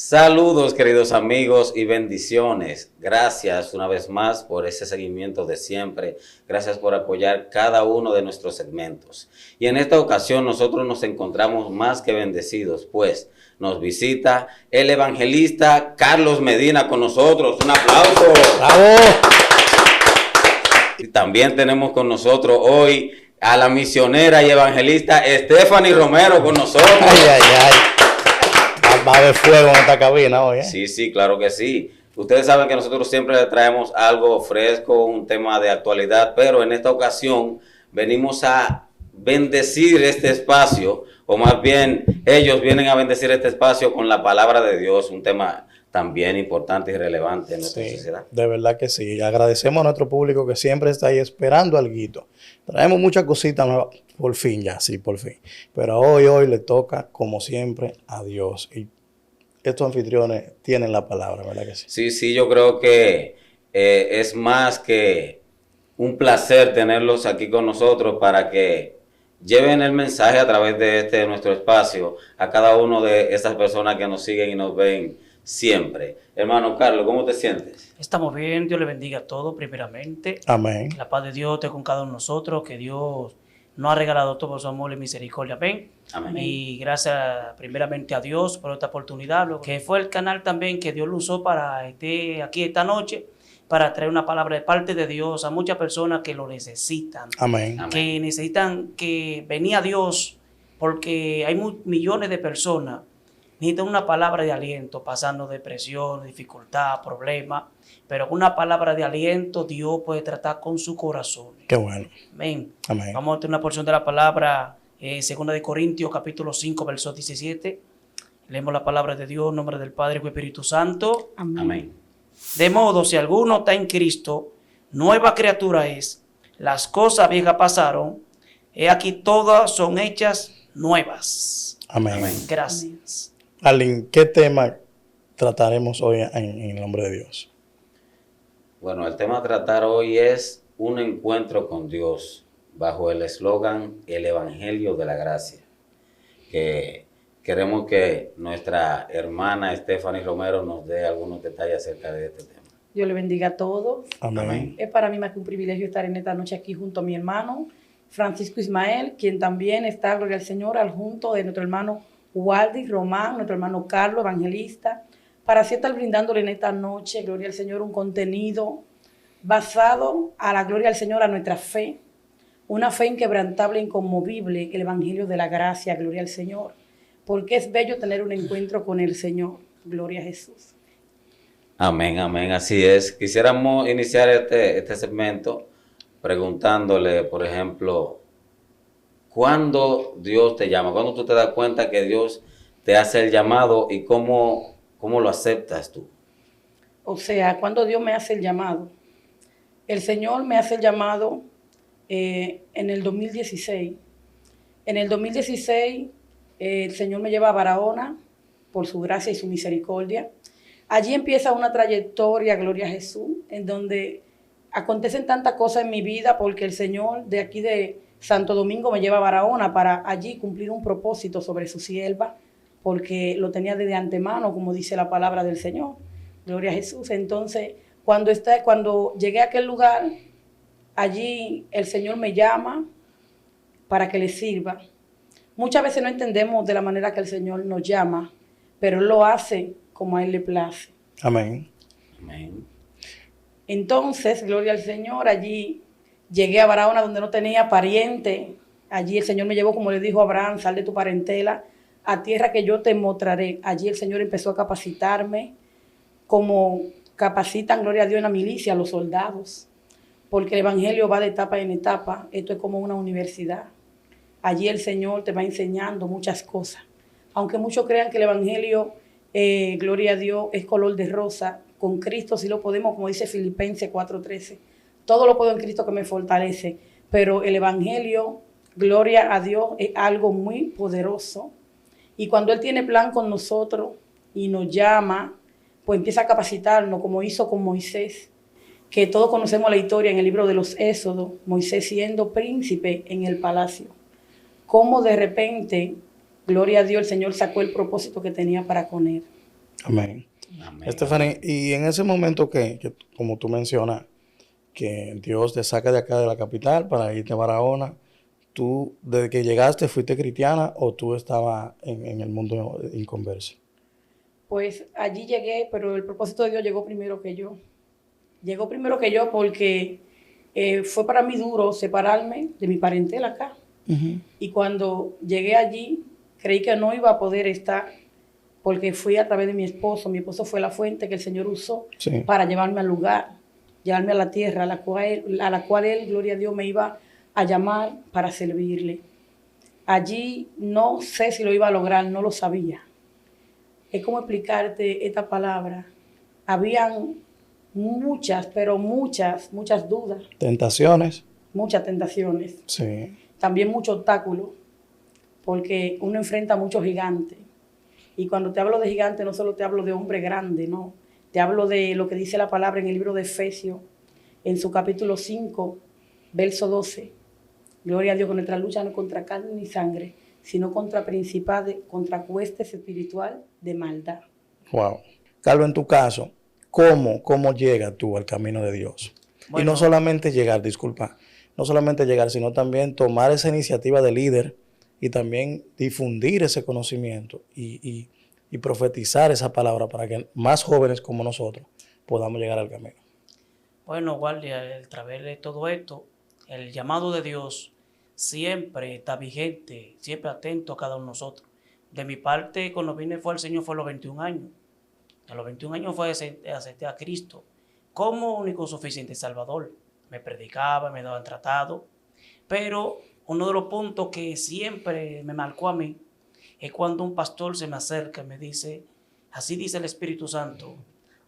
Saludos queridos amigos y bendiciones. Gracias una vez más por ese seguimiento de siempre. Gracias por apoyar cada uno de nuestros segmentos. Y en esta ocasión nosotros nos encontramos más que bendecidos, pues nos visita el evangelista Carlos Medina con nosotros. Un aplauso. ¡Bravo! Y también tenemos con nosotros hoy a la misionera y evangelista Stephanie Romero con nosotros. ¡Ay, ay, ay! Va a haber fuego en esta cabina hoy, ¿eh? Sí, claro que sí. Ustedes saben que nosotros siempre les traemos algo fresco, un tema de actualidad, pero en esta ocasión venimos a bendecir este espacio, o más bien ellos vienen a bendecir este espacio con la palabra de Dios, un tema también importante y relevante en nuestra sociedad. De verdad que sí. Agradecemos a nuestro público que siempre está ahí esperando alguito. Traemos muchas cositas nuevas, por fin ya, sí, por fin. Pero hoy le toca, como siempre, a Dios. Y estos anfitriones tienen la palabra, ¿verdad que sí? Sí, yo creo que es más que un placer tenerlos aquí con nosotros para que lleven el mensaje a través de nuestro espacio a cada uno de esas personas que nos siguen y nos ven siempre. Hermano Carlos, ¿cómo te sientes? Estamos bien, Dios le bendiga a todos primeramente. Amén. La paz de Dios esté con cada uno de nosotros, que Dios nos ha regalado todo su amor y misericordia. Amén. Amén. Y gracias primeramente a Dios por esta oportunidad, que fue el canal también que Dios lo usó para estar aquí esta noche, para traer una palabra de parte de Dios a muchas personas que lo necesitan. Amén. Que necesitan que venía Dios, porque hay millones de personas necesitan una palabra de aliento, pasando depresión, dificultad, problemas, pero con una palabra de aliento Dios puede tratar con su corazón. Qué bueno. Amén. Amén. Vamos a tener una porción de la palabra, 2 de Corintios, capítulo 5, verso 17. Leemos la palabra de Dios en nombre del Padre y del Espíritu Santo. Amén. De modo, si alguno está en Cristo, nueva criatura es. Las cosas viejas pasaron, he aquí todas son hechas nuevas. Amén. Amén. Gracias. Arlene, ¿qué tema trataremos hoy en el nombre de Dios? Bueno, el tema a tratar hoy es un encuentro con Dios bajo el eslogan El Evangelio de la Gracia, que queremos que nuestra hermana Stephanie Romero nos dé algunos detalles acerca de este tema. Dios le bendiga a todos. Amén. Es para mí más que un privilegio estar en esta noche aquí junto a mi hermano Francisco Ismael, quien también está, gloria al Señor, al junto de nuestro hermano Waldi Román, nuestro hermano Carlos, evangelista, para así estar brindándole en esta noche, gloria al Señor, un contenido basado a la gloria al Señor, a nuestra fe, una fe inquebrantable, inconmovible, el Evangelio de la Gracia, gloria al Señor, porque es bello tener un encuentro con el Señor, gloria a Jesús. Amén, amén, así es. Quisiéramos iniciar este segmento preguntándole, por ejemplo, ¿cuándo Dios te llama? ¿Cuándo tú te das cuenta que Dios te hace el llamado y cómo lo aceptas tú? O sea, cuando Dios me hace el llamado. El Señor me hace el llamado en el 2016. En el 2016 el Señor me lleva a Barahona por su gracia y su misericordia. Allí empieza una trayectoria, gloria a Jesús, en donde acontecen tantas cosas en mi vida porque el Señor de aquí de Santo Domingo me lleva a Barahona para allí cumplir un propósito sobre su sierva, porque lo tenía desde antemano, como dice la palabra del Señor. Gloria a Jesús. Entonces, cuando llegué a aquel lugar, allí el Señor me llama para que le sirva. Muchas veces no entendemos de la manera que el Señor nos llama, pero Él lo hace como a Él le place. Amén. Amén. Entonces, gloria al Señor, allí llegué a Barahona donde no tenía pariente. Allí el Señor me llevó, como le dijo a Abraham, sal de tu parentela a tierra que yo te mostraré. Allí el Señor empezó a capacitarme como capacitan, gloria a Dios, en la milicia a los soldados, porque el Evangelio va de etapa en etapa. Esto es como una universidad. Allí el Señor te va enseñando muchas cosas. Aunque muchos crean que el Evangelio, gloria a Dios, es color de rosa, con Cristo sí lo podemos, como dice Filipenses 4:13. Todo lo puedo en Cristo que me fortalece. Pero el Evangelio, gloria a Dios, es algo muy poderoso. Y cuando Él tiene plan con nosotros y nos llama, pues empieza a capacitarnos, como hizo con Moisés, que todos conocemos la historia en el libro de los Éxodos, Moisés siendo príncipe en el palacio. Cómo de repente, gloria a Dios, el Señor sacó el propósito que tenía para con él. Amén. Amén. Stephanie, y en ese momento que, como tú mencionas, que Dios te saca de acá de la capital para irte a Barahona, ¿tú desde que llegaste fuiste cristiana o tú estabas en el mundo inconverso? Pues allí llegué, pero el propósito de Dios llegó primero que yo. Llegó primero que yo porque fue para mí duro separarme de mi parentela acá. Y cuando llegué allí, creí que no iba a poder estar porque fui a través de mi esposo. Mi esposo fue la fuente que el Señor usó Sí. para llevarme al lugar, llevarme a la tierra a la cual Él, gloria a Dios, me iba a llamar para servirle. Allí no sé si lo iba a lograr, no lo sabía. Es como explicarte esta palabra. Habían muchas, pero muchas dudas, Tentaciones. muchas tentaciones. Sí. También muchos obstáculos, porque uno enfrenta a muchos gigantes. Y cuando te hablo de gigante, no solo te hablo de hombre grande, no. Te hablo de lo que dice la palabra en el libro de Efesios, en su capítulo 5, verso 12. Gloria a Dios, que nuestra lucha no es contra carne ni sangre, sino contra principados, contra huestes espiritual de maldad. Wow. Carlos, en tu caso, ¿cómo llegas tú al camino de Dios? Y Bueno. no solamente llegar, disculpa, no solamente llegar, sino también tomar esa iniciativa de líder y también difundir ese conocimiento y profetizar esa palabra para que más jóvenes como nosotros podamos llegar al camino. Bueno, guardia, a través de todo esto, el llamado de Dios siempre está vigente, siempre atento a cada uno de nosotros. De mi parte, cuando vine fue el Señor fue a los 21 años. A los 21 años fue acepté a Cristo como único suficiente Salvador. Me predicaba, me daban tratado, pero uno de los puntos que siempre me marcó a mí es cuando un pastor se me acerca y me dice, así dice el Espíritu Santo,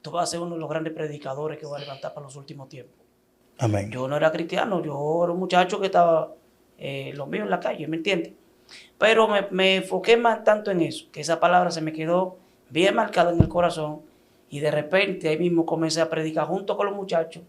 tú vas a ser uno de los grandes predicadores que va a levantar para los últimos tiempos. Amén. Yo no era cristiano, yo era un muchacho que estaba lo mío en la calle, ¿me entiendes? Pero me enfoqué más tanto en eso, que esa palabra se me quedó bien marcada en el corazón y de repente ahí mismo comencé a predicar junto con los muchachos.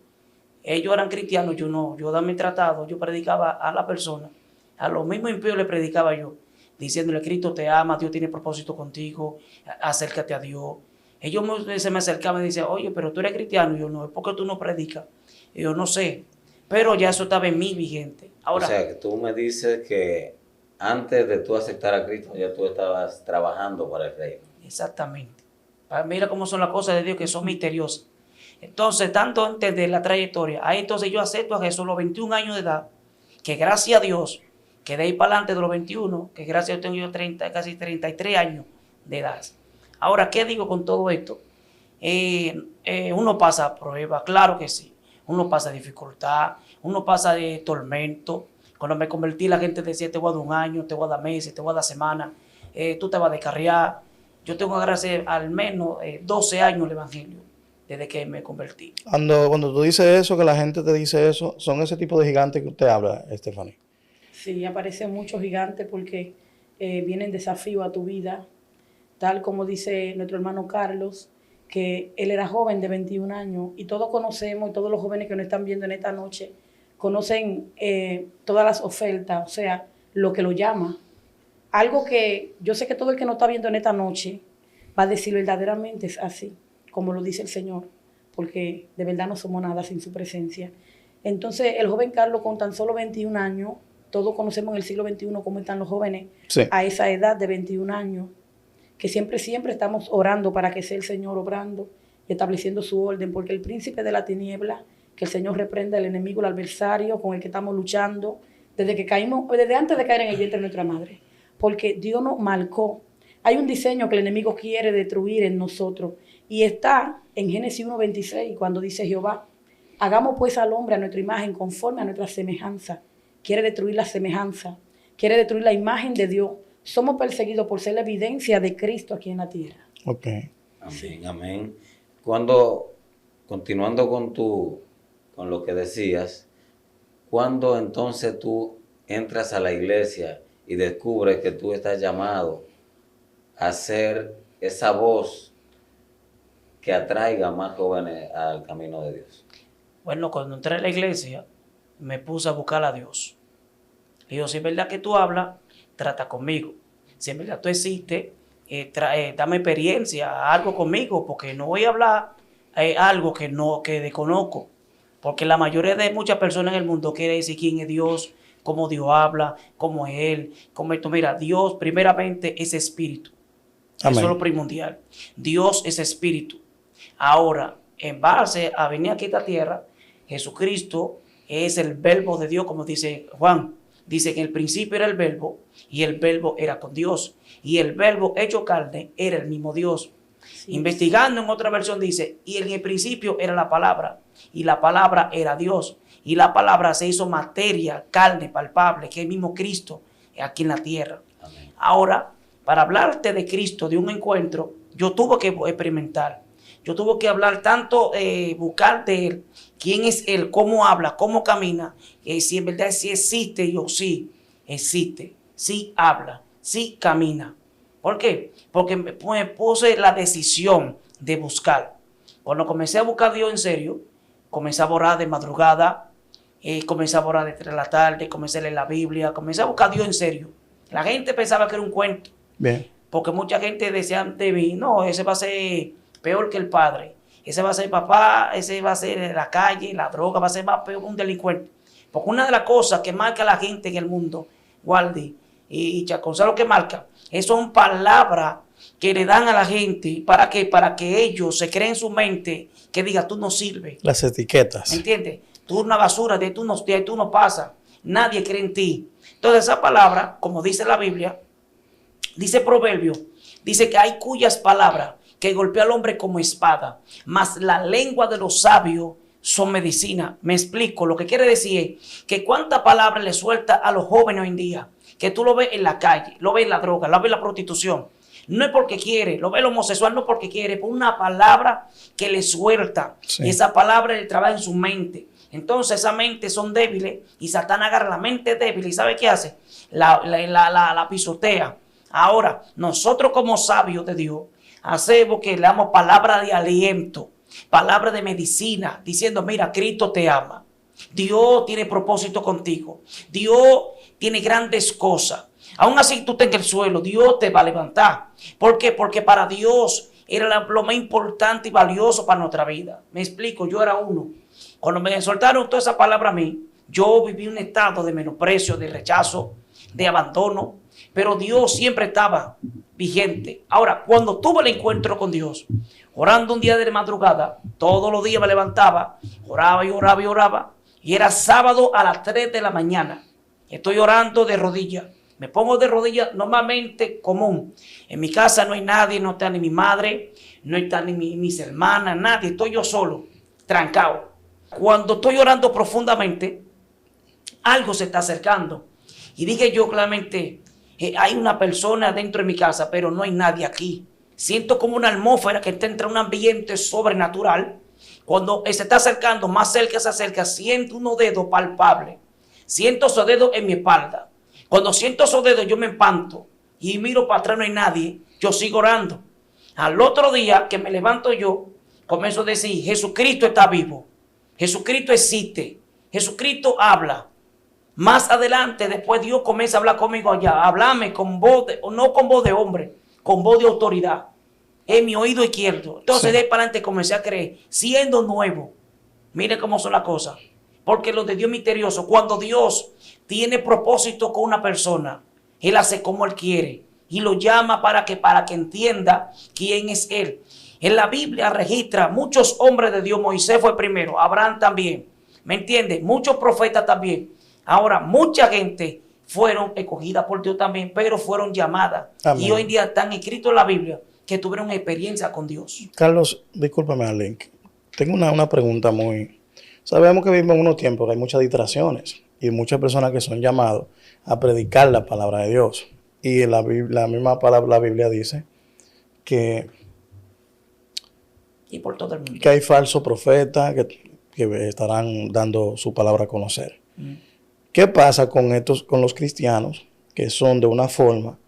Ellos eran cristianos, yo no, yo daba mi tratado, yo predicaba a la persona, a los mismos impíos le predicaba yo, diciéndole, Cristo te ama, Dios tiene propósito contigo, acércate a Dios. Ellos se me acercaban y decían, oye, pero tú eres cristiano. Y yo, no, es porque tú no predicas. Y yo, no sé, pero ya eso estaba en mí vigente. Ahora, O sea, que tú me dices que antes de tú aceptar a Cristo ya tú estabas trabajando para el reino. exactamente. Mira cómo son las cosas de Dios, que son misteriosas. Entonces, tanto antes de la trayectoria, ahí entonces yo acepto a Jesús a los 21 años de edad, que gracias a Dios, que de ahí para adelante de los 21, que gracias a Dios tengo yo 30, casi 33 años de edad. Ahora, ¿qué digo con todo esto? Uno pasa pruebas, claro que sí. Uno pasa dificultad, uno pasa de tormento. Cuando me convertí, la gente decía, te voy a dar un año, te voy a dar meses, te voy a dar semanas, tú te vas a descarriar. Yo tengo que agradecer al menos 12 años el Evangelio, desde que me convertí. Cuando tú dices eso, que la gente te dice eso, son ese tipo de gigantes que usted habla, Stephanie. Sí, aparecen muchos gigantes porque vienen desafíos a tu vida, tal como dice nuestro hermano Carlos, que él era joven de 21 años y todos conocemos, y todos los jóvenes que nos están viendo en esta noche, conocen todas las ofertas, o sea, lo que lo llama. Algo que yo sé que todo el que nos está viendo en esta noche va a decir verdaderamente es así, como lo dice el Señor, porque de verdad no somos nada sin su presencia. Entonces, el joven Carlos con tan solo 21 años, todos conocemos en el siglo XXI cómo están los jóvenes Sí. a esa edad de 21 años, que siempre estamos orando para que sea el Señor obrando y estableciendo su orden, porque el príncipe de la tiniebla, que el Señor reprenda el enemigo, el adversario con el que estamos luchando, desde que caímos, desde antes de caer en el vientre de nuestra madre, porque Dios nos marcó. Hay un diseño que el enemigo quiere destruir en nosotros y está en Génesis 1:26, cuando dice Jehová, hagamos pues al hombre a nuestra imagen conforme a nuestra semejanza. Quiere destruir la semejanza, quiere destruir la imagen de Dios. Somos perseguidos por ser la evidencia de Cristo aquí en la tierra. Ok. Amén, amén. Continuando con lo que decías, ¿cuándo entonces tú entras a la iglesia y descubres que tú estás llamado a ser esa voz que atraiga a más jóvenes al camino de Dios? Bueno, cuando entré a la iglesia, me puse a buscar a Dios. Y yo, si es verdad que tú hablas, trata conmigo. Si es verdad tú existes, dame experiencia, algo conmigo, porque no voy a hablar algo que desconozco. Porque la mayoría de muchas personas en el mundo quiere decir quién es Dios, cómo Dios habla, cómo es Él, cómo esto. Mira, Dios primeramente es espíritu. Amén. Eso es lo primordial. Dios es espíritu. Ahora, en base a venir aquí a esta tierra, Jesucristo es el verbo de Dios, como dice Juan. Dice que en el principio era el verbo y el verbo era con Dios. Y el verbo hecho carne era el mismo Dios. Sí. Investigando en otra versión dice, y en el principio era la palabra, y la palabra era Dios, y la palabra se hizo materia, carne, palpable, que es el mismo Cristo aquí en la tierra. Amén. Ahora, para hablarte de Cristo, de un encuentro, yo tuve que experimentar, yo tuve que hablar tanto, buscar de Él, quién es Él, cómo habla, cómo camina, si en verdad sí existe, yo sí existe, sí habla, sí camina. ¿Por qué? Porque me puse la decisión de buscar. Cuando comencé a buscar a Dios en serio, comencé a orar de madrugada, comencé a orar de 3 de la tarde, comencé a leer la Biblia, comencé a buscar a Dios en serio. La gente pensaba que era un cuento. Bien. Porque mucha gente decía de mí, no, ese va a ser peor que el padre, ese va a ser papá, ese va a ser en la calle, la droga, va a ser más peor que un delincuente. Porque una de las cosas que marca a la gente en el mundo, Waldy y Chacón, ¿sabes lo que marca? Son palabras que le dan a la gente para que ellos se creen en su mente que diga, tú no sirves. Las etiquetas. ¿Entiendes? Tú eres una basura, de tú no pasas. Nadie cree en ti. Entonces esa palabra, como dice la Biblia, dice Proverbio, dice que hay cuyas palabras que golpea al hombre como espada, mas la lengua de los sabios son medicina. Me explico, lo que quiere decir es que cuántas palabras le suelta a los jóvenes hoy en día, que tú lo ves en la calle, lo ves en la droga, lo ves en la prostitución. No es porque quiere, lo ve el homosexual no porque quiere, por una palabra que le suelta. Sí. Y esa palabra le trabaja en su mente. Entonces esas mentes son débiles y Satán agarra la mente débil y ¿sabe qué hace? La pisotea. Ahora, nosotros como sabios de Dios, hacemos que le damos palabra de aliento, palabra de medicina, diciendo, mira, Cristo te ama. Dios tiene propósito contigo. Dios tiene grandes cosas. Aún así tú estés en el suelo, Dios te va a levantar. ¿Por qué? Porque para Dios era lo más importante y valioso para nuestra vida. Me explico, yo era uno. Cuando me soltaron toda esa palabra a mí, yo viví un estado de menosprecio, de rechazo, de abandono. Pero Dios siempre estaba vigente. Ahora, cuando tuve el encuentro con Dios, orando un día de madrugada, todos los días me levantaba, oraba y oraba y oraba. Y era sábado a las 3 de la mañana. Estoy orando de rodillas. Me pongo de rodillas normalmente común. En mi casa no hay nadie, no está ni mi madre, no está ni mis hermanas, nadie. Estoy yo solo, trancado. Cuando estoy orando profundamente, algo se está acercando. Y dije yo claramente, hay una persona dentro de mi casa, pero no hay nadie aquí. Siento como una atmósfera que entra en un ambiente sobrenatural. Cuando se está acercando, más cerca se acerca, siento unos dedos palpables. Siento esos dedos en mi espalda. Cuando siento esos dedos, yo me espanto y miro para atrás, no hay nadie. Yo sigo orando. Al otro día que me levanto yo, comienzo a decir, Jesucristo está vivo. Jesucristo existe. Jesucristo habla. Más adelante, después Dios comienza a hablar conmigo allá. Háblame con voz, no con voz de hombre, con voz de autoridad. En mi oído izquierdo. Entonces de ahí para adelante comencé a creer, siendo nuevo. Mire cómo son las cosas. Porque lo de Dios es misterioso. Cuando Dios tiene propósito con una persona, Él hace como Él quiere. Y lo llama para que entienda quién es Él. En la Biblia registra muchos hombres de Dios. Moisés fue primero. Abraham también. ¿Me entiendes? Muchos profetas también. Ahora, mucha gente fueron escogidas por Dios también, pero fueron llamadas. Amén. Y hoy en día están escritos en la Biblia que tuvieron experiencia con Dios. Carlos, discúlpame, Arlene. Tengo una pregunta muy... Sabemos que vivimos en unos tiempos que hay muchas distracciones y muchas personas que son llamadas a predicar la palabra de Dios. Y la misma palabra, la Biblia dice que... Y por todo el mundo. Que hay falsos profetas que estarán dando su palabra a conocer. ¿Qué pasa con los cristianos que son de una forma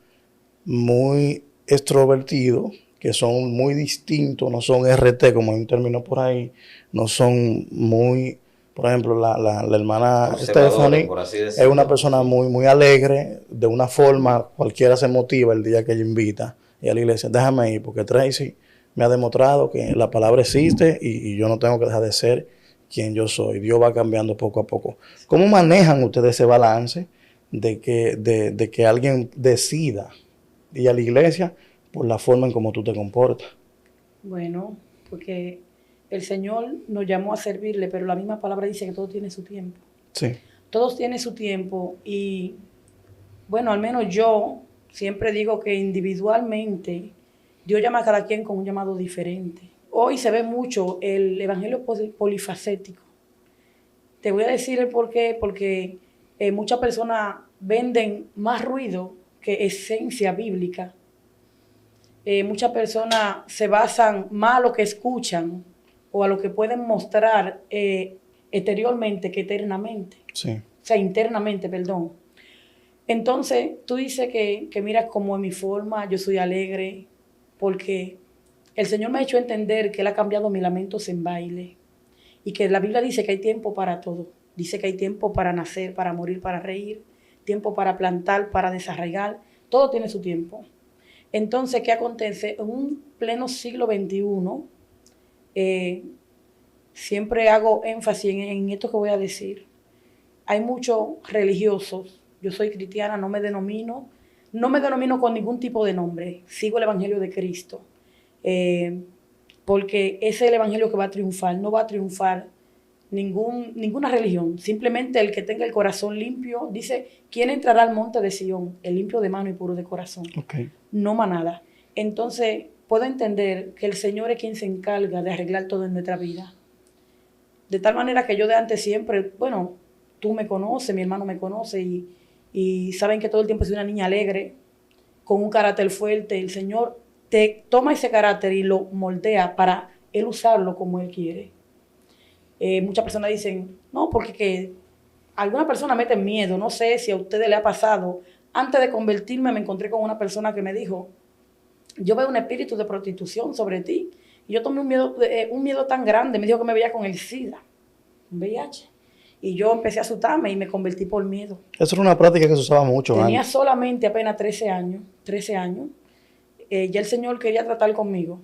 muy extrovertidos, que son muy distintos, no son RT como hay un término por ahí, no son muy Por ejemplo, la hermana Conservadores, Stephanie por así es decirlo. una persona muy, muy alegre, de una forma, cualquiera se motiva el día que ella invita y a la iglesia. Déjame ir, porque Tracy me ha demostrado que la palabra existe y yo no tengo que dejar de ser quien yo soy. Dios va cambiando poco a poco. ¿Cómo manejan ustedes ese balance de que alguien decida ir a la iglesia por la forma en cómo tú te comportas? Bueno, porque el Señor nos llamó a servirle, pero la misma palabra dice que todo tiene su tiempo. Sí, Todos tienen su tiempo y, bueno, al menos yo siempre digo que individualmente Dios llama a cada quien con un llamado diferente. Hoy se ve mucho el evangelio polifacético. Te voy a decir el por qué, porque muchas personas venden más ruido que esencia bíblica. Muchas personas se basan más a lo que escuchan o a lo que pueden mostrar exteriormente que eternamente. sí. O sea, internamente, perdón. Entonces, tú dices que mira cómo es mi forma, yo soy alegre, porque el Señor me ha hecho entender que Él ha cambiado mis lamentos en baile y que la Biblia dice que hay tiempo para todo. Dice que hay tiempo para nacer, para morir, para reír, tiempo para plantar, para desarraigar. Todo tiene su tiempo. Entonces, ¿qué acontece? En un pleno siglo XXI, siempre hago énfasis en esto que voy a decir. Hay muchos religiosos, yo soy cristiana, no me denomino con ningún tipo de nombre, sigo el Evangelio de Cristo, porque ese es el Evangelio que va a triunfar, no va a triunfar ninguna religión, simplemente el que tenga el corazón limpio, dice, ¿quién entrará al monte de Sión? El limpio de mano y puro de corazón, Okay. no más nada. Entonces, puedo entender que el Señor es quien se encarga de arreglar todo en nuestra vida, de tal manera que yo de antes siempre, bueno, tú me conoces, mi hermano me conoce y saben que todo el tiempo soy una niña alegre, con un carácter fuerte. El Señor te toma ese carácter y lo moldea para Él usarlo como Él quiere. Muchas personas dicen, no, porque que alguna persona mete miedo, no sé si a ustedes le ha pasado. Antes de convertirme me encontré con una persona que me dijo, yo veo un espíritu de prostitución sobre ti. Y yo tomé un miedo tan grande, me dijo que me veía con el SIDA, un VIH. Y yo empecé a asustarme y me convertí por miedo. Eso era una práctica que se usaba mucho Tenía antes. solamente apenas 13 años. Ya el Señor quería tratar conmigo.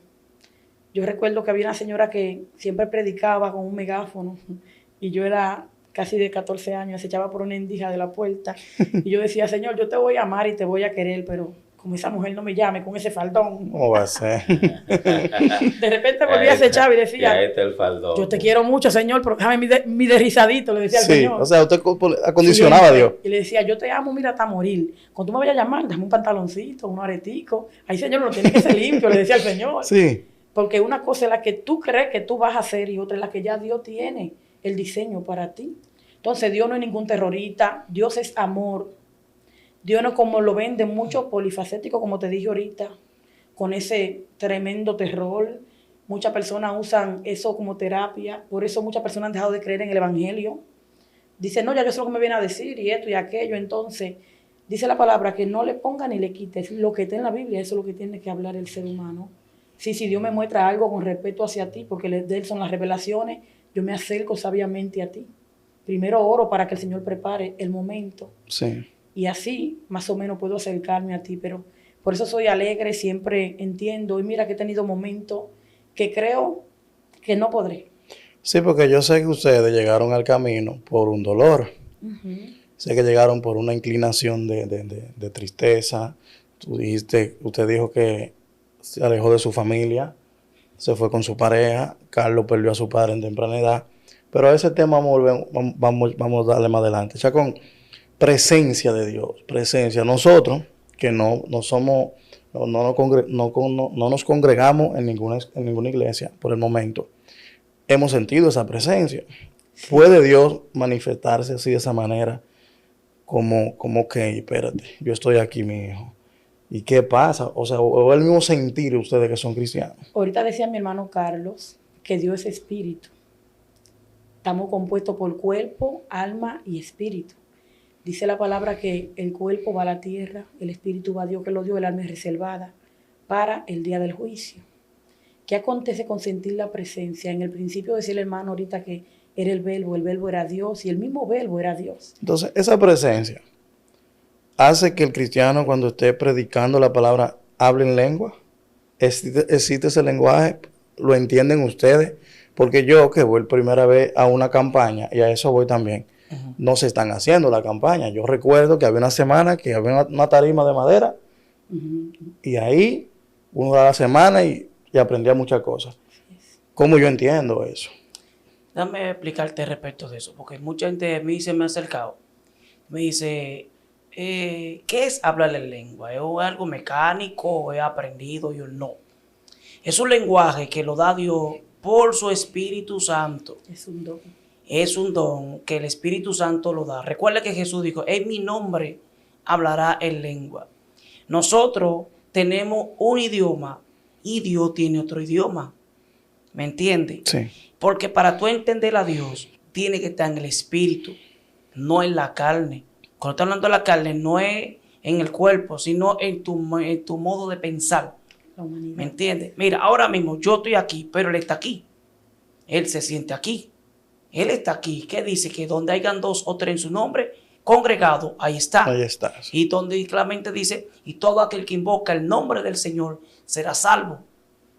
Yo recuerdo que había una señora que siempre predicaba con un megáfono y yo era casi de 14 años, se echaba por una endija de la puerta y yo decía, Señor, yo te voy a amar y te voy a querer, pero como esa mujer no me llame con ese faldón. ¿Cómo va a ser? De repente volvía a ese chavo y decía, ahí está el faldón. yo te quiero mucho, Señor, pero déjame mi derrizadito, le decía al Sí, Señor. o sea, usted acondicionaba a Dios. Y le decía, yo te amo, mira, hasta morir. Cuando tú me vayas a llamar, dame un pantaloncito, un aretico. Ahí, Señor, no tiene que ser limpio, le decía al Señor. Sí, Porque una cosa es la que tú crees que tú vas a hacer y otra es la que ya Dios tiene el diseño para ti. Entonces, Dios no es ningún terrorista, Dios es amor. Dios no como lo venden muchos polifacéticos, como te dije ahorita, con ese tremendo terror. Muchas personas usan eso como terapia, por eso muchas personas han dejado de creer en el Evangelio. Dicen, no, ya yo sé lo que me viene a decir y esto y aquello. Entonces, dice la palabra que no le ponga ni le quites. Lo que está en la Biblia, eso es lo que tiene que hablar el ser humano. Sí, si Dios me muestra algo con respeto hacia ti, porque de Él son las revelaciones, yo me acerco sabiamente a ti. Primero oro para que el Señor prepare el momento. sí. Y así, más o menos, puedo acercarme a ti. Pero por eso soy alegre, siempre entiendo. Y mira que he tenido momentos que creo que no podré. Sí, porque yo sé que ustedes llegaron al camino por un dolor. Sé que llegaron por una inclinación de tristeza. Usted dijo que se alejó de su familia, se fue con su pareja. Carlos perdió a su padre en temprana edad. Pero a ese tema vamos a darle más adelante. Chacón, presencia de Dios, presencia. Nosotros, que no somos, no nos congregamos en ninguna iglesia por el momento, hemos sentido esa presencia. ¿Puede Dios manifestarse así de esa manera? Como que, espérate, yo estoy aquí, mi hijo. ¿Y qué pasa? O sea, o el mismo sentir ustedes que son cristianos. Ahorita decía mi hermano Carlos que Dios es espíritu. Estamos compuestos por cuerpo, alma y espíritu. Dice la palabra que el cuerpo va a la tierra, el espíritu va a Dios que lo dio, el alma es reservada para el día del juicio. ¿Qué acontece con sentir la presencia? En el principio decía el hermano ahorita que era el verbo era Dios y el mismo verbo era Dios. Entonces, esa presencia hace que el cristiano cuando esté predicando la palabra hable en lengua. Existe ese lenguaje, lo entienden ustedes, porque yo que voy primera vez a una campaña, y a eso voy también, no se están haciendo la campaña. Yo recuerdo que había una semana que había una tarima de madera, y ahí uno da la semana y aprendía muchas cosas. ¿Cómo yo entiendo eso? Déjame explicarte respecto de eso, porque mucha gente a mí se me ha acercado, me dice, ¿qué es hablar en lengua? ¿Es algo mecánico o he aprendido? Yo no. Es un lenguaje que lo da Dios por su Espíritu Santo. Es un don. Es un don que el Espíritu Santo lo da. Recuerda que Jesús dijo, en mi nombre hablará en lengua. Nosotros tenemos un idioma y Dios tiene otro idioma. ¿Me entiendes? Sí. Porque para tú entender a Dios, tiene que estar en el Espíritu, no en la carne. Cuando estoy hablando de la carne, no es en el cuerpo, sino en tu modo de pensar. La humanidad. ¿Me entiendes? Mira, ahora mismo yo estoy aquí, pero Él está aquí. Él se siente aquí. Él está aquí. ¿Qué dice? Que donde hayan 2 o 3 en su nombre, congregado, ahí está. Ahí estás. Y donde claramente dice, y todo aquel que invoca el nombre del Señor será salvo.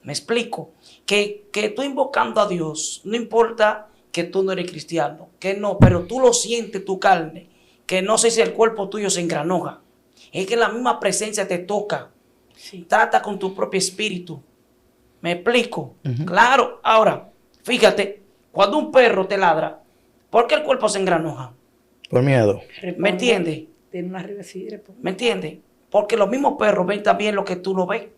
¿Me explico? Que tú invocando a Dios, no importa que tú no eres cristiano, que no, pero tú lo sientes, tu carne, que no sé si el cuerpo tuyo se engranoja. Es que la misma presencia te toca. Sí. Trata con tu propio espíritu. ¿Me explico? Claro. Ahora, fíjate, cuando un perro te ladra, ¿por qué el cuerpo se engranoja? Por miedo. ¿Me entiendes? Tiene una respuesta. ¿Me entiendes? Porque los mismos perros ven también lo que tú no ves.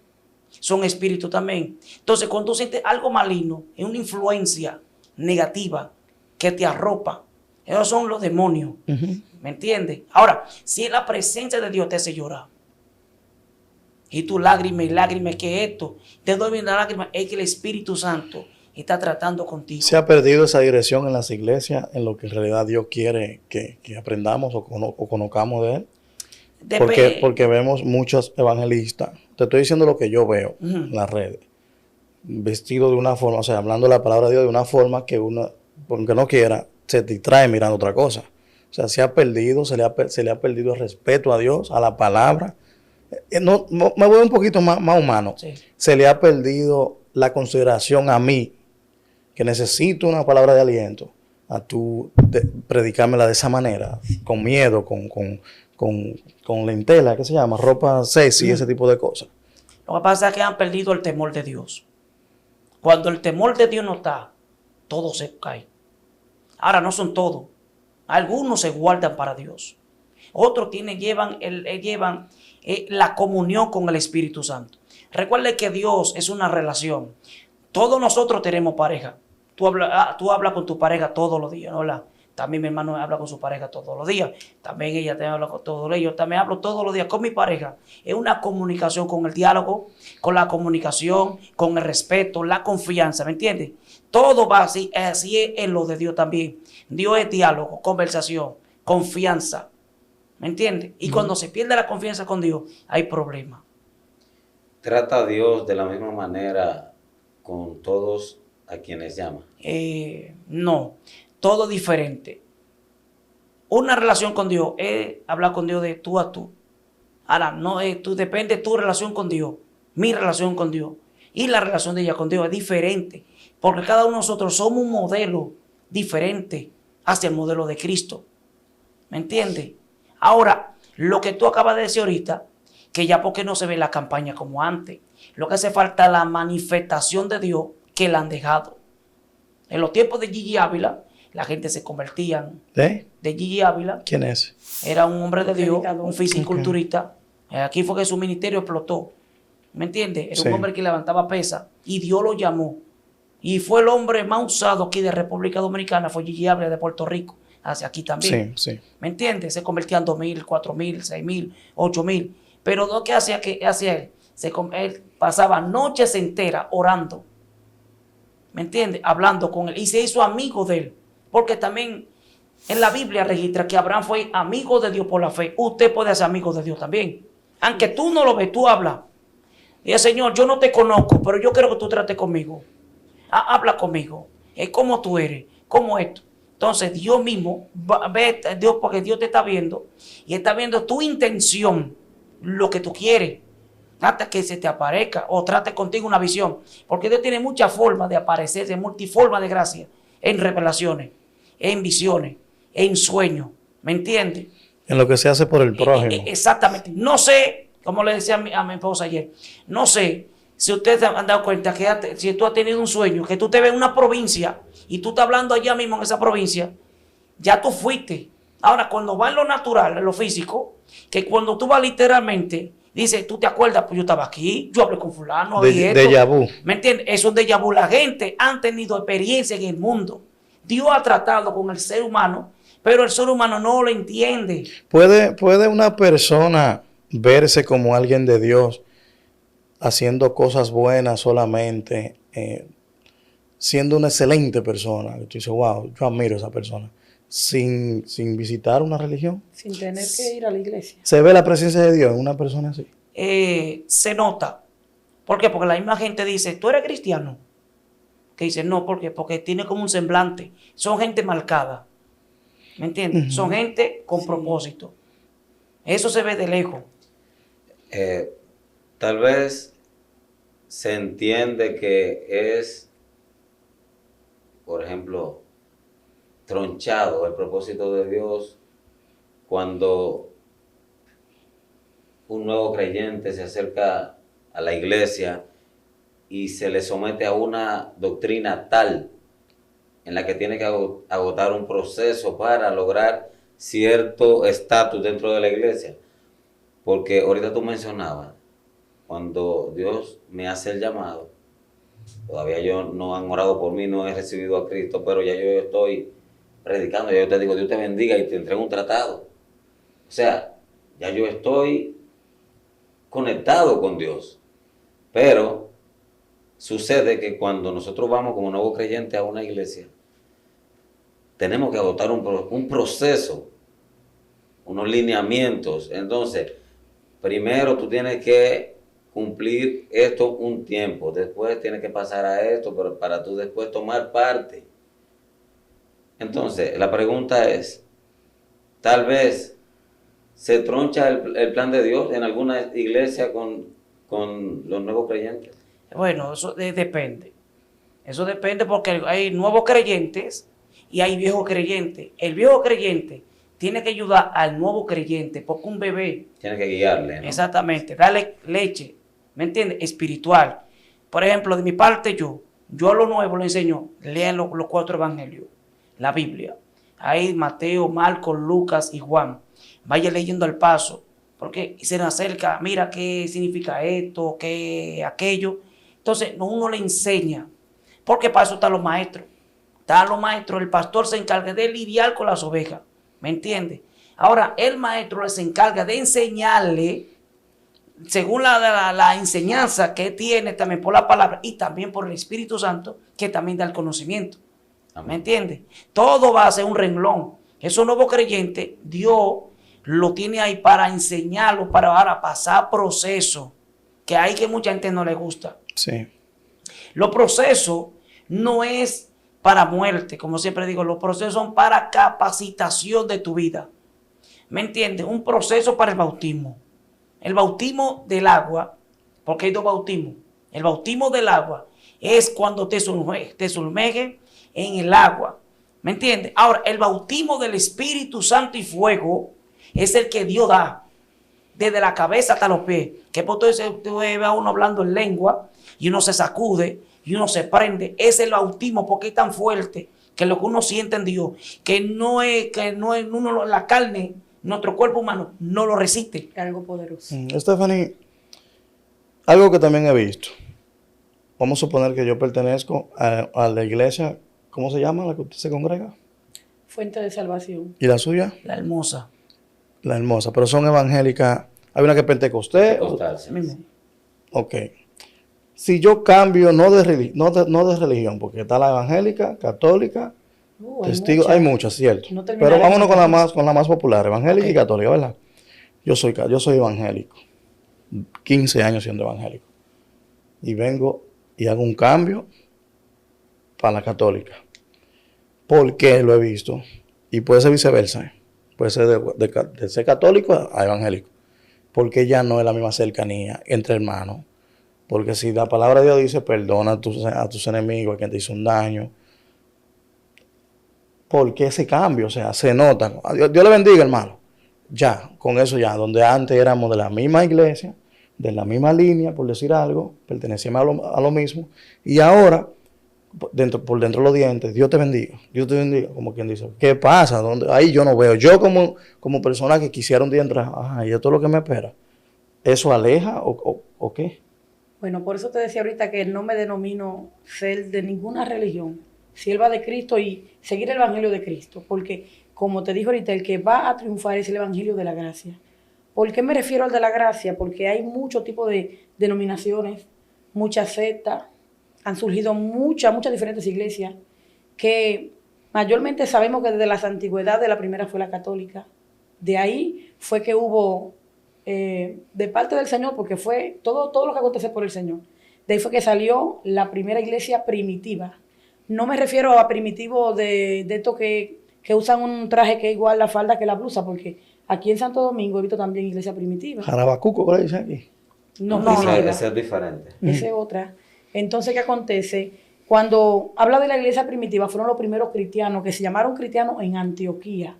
Son espíritus también. Entonces, cuando tú sientes algo maligno, es una influencia negativa que te arropa. Esos son los demonios. ¿Me entiendes? Ahora, si la presencia de Dios te hace llorar, y tu lágrima y lágrima, que esto, te doy una lágrima, es que el Espíritu Santo está tratando contigo. Se ha perdido esa dirección en las iglesias, en lo que en realidad Dios quiere que aprendamos o conozcamos de Él. Porque vemos muchos evangelistas. Te estoy diciendo lo que yo veo en las redes. Vestidos de una forma, o sea, hablando la palabra de Dios de una forma que uno, aunque no quiera, se distrae mirando otra cosa. O sea, se ha perdido, se le ha perdido el respeto a Dios, a la palabra. No, me voy un poquito más humano. Sí. Se le ha perdido la consideración a mí, que necesito una palabra de aliento, a tú predicármela de esa manera, con miedo, con lentela, ¿qué se llama? Ropa sexy, ese tipo de cosas. Lo que pasa es que han perdido el temor de Dios. Cuando el temor de Dios no está, todo se cae. Ahora, no son todos. Algunos se guardan para Dios. Otros llevan la comunión con el Espíritu Santo. Recuerde que Dios es una relación. Todos nosotros tenemos pareja. Tú hablas con tu pareja todos los días, ¿no? También mi hermano habla con su pareja todos los días. También ella te habla con todos los días. Yo también hablo todos los días con mi pareja. Es una comunicación con el diálogo, con la comunicación, con el respeto, la confianza, ¿me entiendes? Todo va así es en lo de Dios también. Dios es diálogo, conversación, confianza, ¿me entiendes? Y cuando se pierde la confianza con Dios, hay problemas. ¿Trata a Dios de la misma manera con todos a quienes llama? No, todo diferente. Una relación con Dios es hablar con Dios de tú a tú. Ahora, no depende de tu relación con Dios, mi relación con Dios y la relación de ella con Dios es diferente. Porque cada uno de nosotros somos un modelo diferente hacia el modelo de Cristo. ¿Me entiendes? Ahora, lo que tú acabas de decir ahorita, que ya porque no se ve la campaña como antes, lo que hace falta es la manifestación de Dios que la han dejado. En los tiempos de Gigi Ávila, la gente se convertía. ¿De Gigi Ávila. ¿Quién es? Era un hombre de Dios, Predicador. un fisiculturista. Aquí fue que su ministerio explotó. ¿Me entiendes? Era un hombre que levantaba pesas y Dios lo llamó. Y fue el hombre más usado aquí de República Dominicana, fue Gigi Ávila de Puerto Rico, hacia aquí también. Sí. ¿Me entiendes? Se convertía en 2,000, 4,000, 6,000, 8,000. Pero lo que hacía él, él pasaba noches enteras orando. ¿Me entiendes? Hablando con él. Y se hizo amigo de él. Porque también en la Biblia registra que Abraham fue amigo de Dios por la fe. Usted puede ser amigo de Dios también. Aunque tú no lo ves, tú hablas. Dice, Señor, yo no te conozco, pero yo quiero que tú trates conmigo. Habla conmigo. Es como tú eres, como esto. Entonces Dios mismo, Dios, porque Dios te está viendo y está viendo tu intención, lo que tú quieres, hasta que se te aparezca o trate contigo una visión. Porque Dios tiene muchas formas de aparecerse, multiformas de gracia, en revelaciones, en visiones, en sueños. ¿Me entiendes? En lo que se hace por el prójimo. Exactamente. No sé, como le decía a mi esposa ayer, no sé si ustedes han dado cuenta que si tú has tenido un sueño, que tú te ves en una provincia y tú estás hablando allá mismo en esa provincia, ya tú fuiste. Ahora, cuando va en lo natural, en lo físico, que cuando tú vas literalmente, dices, tú te acuerdas, pues yo estaba aquí, yo hablé con fulano, y esto. Déjà vu. ¿Me entiendes? Eso es déjà vu. La gente ha tenido experiencia en el mundo. Dios ha tratado con el ser humano, pero el ser humano no lo entiende. ¿Puede una persona verse como alguien de Dios haciendo cosas buenas solamente, siendo una excelente persona? Tú dices, wow, yo admiro a esa persona, sin visitar una religión? Sin tener que ir a la iglesia. ¿Se ve la presencia de Dios en una persona así? Se nota. ¿Por qué? Porque la misma gente dice, ¿tú eres cristiano? Que dice, no, ¿por qué? Porque tiene como un semblante. Son gente marcada. ¿Me entiendes? Son gente con propósito. Eso se ve de lejos. Tal vez se entiende que es, por ejemplo, tronchado el propósito de Dios cuando un nuevo creyente se acerca a la iglesia y se le somete a una doctrina tal en la que tiene que agotar un proceso para lograr cierto estatus dentro de la iglesia. Porque ahorita tú mencionabas, cuando Dios me hace el llamado, todavía yo no han orado por mí, no he recibido a Cristo, pero ya yo estoy predicando, ya yo te digo, Dios te bendiga y te entrego un tratado. O sea, ya yo estoy conectado con Dios. Pero sucede que cuando nosotros vamos como nuevo creyente a una iglesia, tenemos que agotar un proceso, unos lineamientos. Entonces, primero tú tienes que cumplir esto un tiempo, después tienes que pasar a esto, pero para tú después tomar parte. Entonces, la pregunta es, tal vez se troncha el plan de Dios en alguna iglesia con los nuevos creyentes. Bueno, eso depende. Eso depende porque hay nuevos creyentes y hay viejos creyentes. El viejo creyente tiene que ayudar al nuevo creyente porque un bebé Tiene que guiarle, ¿no? exactamente, darle leche, ¿me entiendes? Espiritual. Por ejemplo, de mi parte yo a los nuevos le enseño, lean los 4 evangelios, la Biblia. Ahí Mateo, Marcos, Lucas y Juan. Vaya leyendo al paso, porque se nos acerca, mira qué significa esto, qué aquello. Entonces uno le enseña, porque para eso están los maestros. Están los maestros, el pastor se encarga de lidiar con las ovejas, ¿me entiendes? Ahora, el maestro se encarga de enseñarle, según la enseñanza que tiene también por la palabra y también por el Espíritu Santo, que también da el conocimiento. ¿Me entiendes? Todo va a ser un renglón. Esos nuevos creyentes, Dios lo tiene ahí para enseñarlo, para ahora pasar proceso, que hay que mucha gente no le gusta. Sí. Los procesos no es para muerte, como siempre digo, los procesos son para capacitación de tu vida. ¿Me entiendes? Un proceso para el bautismo. El bautismo del agua, porque hay 2 bautismos. El bautismo del agua es cuando te sumerges en el agua. ¿Me entiendes? Ahora, el bautismo del Espíritu Santo y fuego es el que Dios da desde la cabeza hasta los pies. Que por todo eso tú ves a uno hablando en lengua y uno se sacude y uno se prende. Es el bautismo porque es tan fuerte que lo que uno siente en Dios, que no es uno, la carne, nuestro cuerpo humano no lo resiste. Algo poderoso. Stephanie, algo que también he visto. Vamos a suponer que yo pertenezco a la iglesia, ¿cómo se llama la que usted se congrega? Fuente de salvación. ¿Y la suya? La hermosa. La Hermosa, pero son evangélicas. Hay una que es Pentecostés. Pentecostal, Mismo. Ok. Si yo cambio, no de religión, porque está la evangélica, católica, testigo, hay muchas, cierto. No Pero terminaremos vámonos con con la más popular, evangélica y Ok. católica, ¿verdad? Yo soy evangélico. 15 años siendo evangélico. Y vengo y hago un cambio para la católica. Porque lo he visto. Y puede ser viceversa. Puede ser de ser católico a evangélico. Porque ya no es la misma cercanía entre hermanos. Porque si la palabra de Dios dice, perdona a tus enemigos, a quien te hizo un daño. ¿Por qué ese cambio? O sea, se nota. Dios le bendiga, hermano. Ya, con eso ya. Donde antes éramos de la misma iglesia, de la misma línea, por decir algo, pertenecíamos a lo mismo. Y ahora, por dentro de los dientes, Dios te bendiga, como quien dice. ¿Qué pasa? Ahí yo no veo. Yo como persona que quisiera un día entrar, y esto es lo que me espera. ¿Eso aleja o qué? Bueno, por eso te decía ahorita que no me denomino ser de ninguna religión, sierva de Cristo y seguir el evangelio de Cristo, porque como te dijo ahorita, el que va a triunfar es el evangelio de la gracia. ¿Por qué me refiero al de la gracia? Porque hay muchos tipos de denominaciones, muchas sectas, han surgido muchas diferentes iglesias que mayormente sabemos que desde las antigüedades la primera fue la católica. De ahí fue que hubo, de parte del Señor, porque fue todo lo que acontece por el Señor. De ahí fue que salió la primera iglesia primitiva. No me refiero a primitivo de estos que usan un traje que es igual la falda que la blusa, porque aquí en Santo Domingo he visto también iglesia primitiva. Jarabacuco, ¿qué le dicen aquí? No, esa es diferente. Esa es otra. Entonces, ¿qué acontece? Cuando habla de la iglesia primitiva, fueron los primeros cristianos que se llamaron cristianos en Antioquía.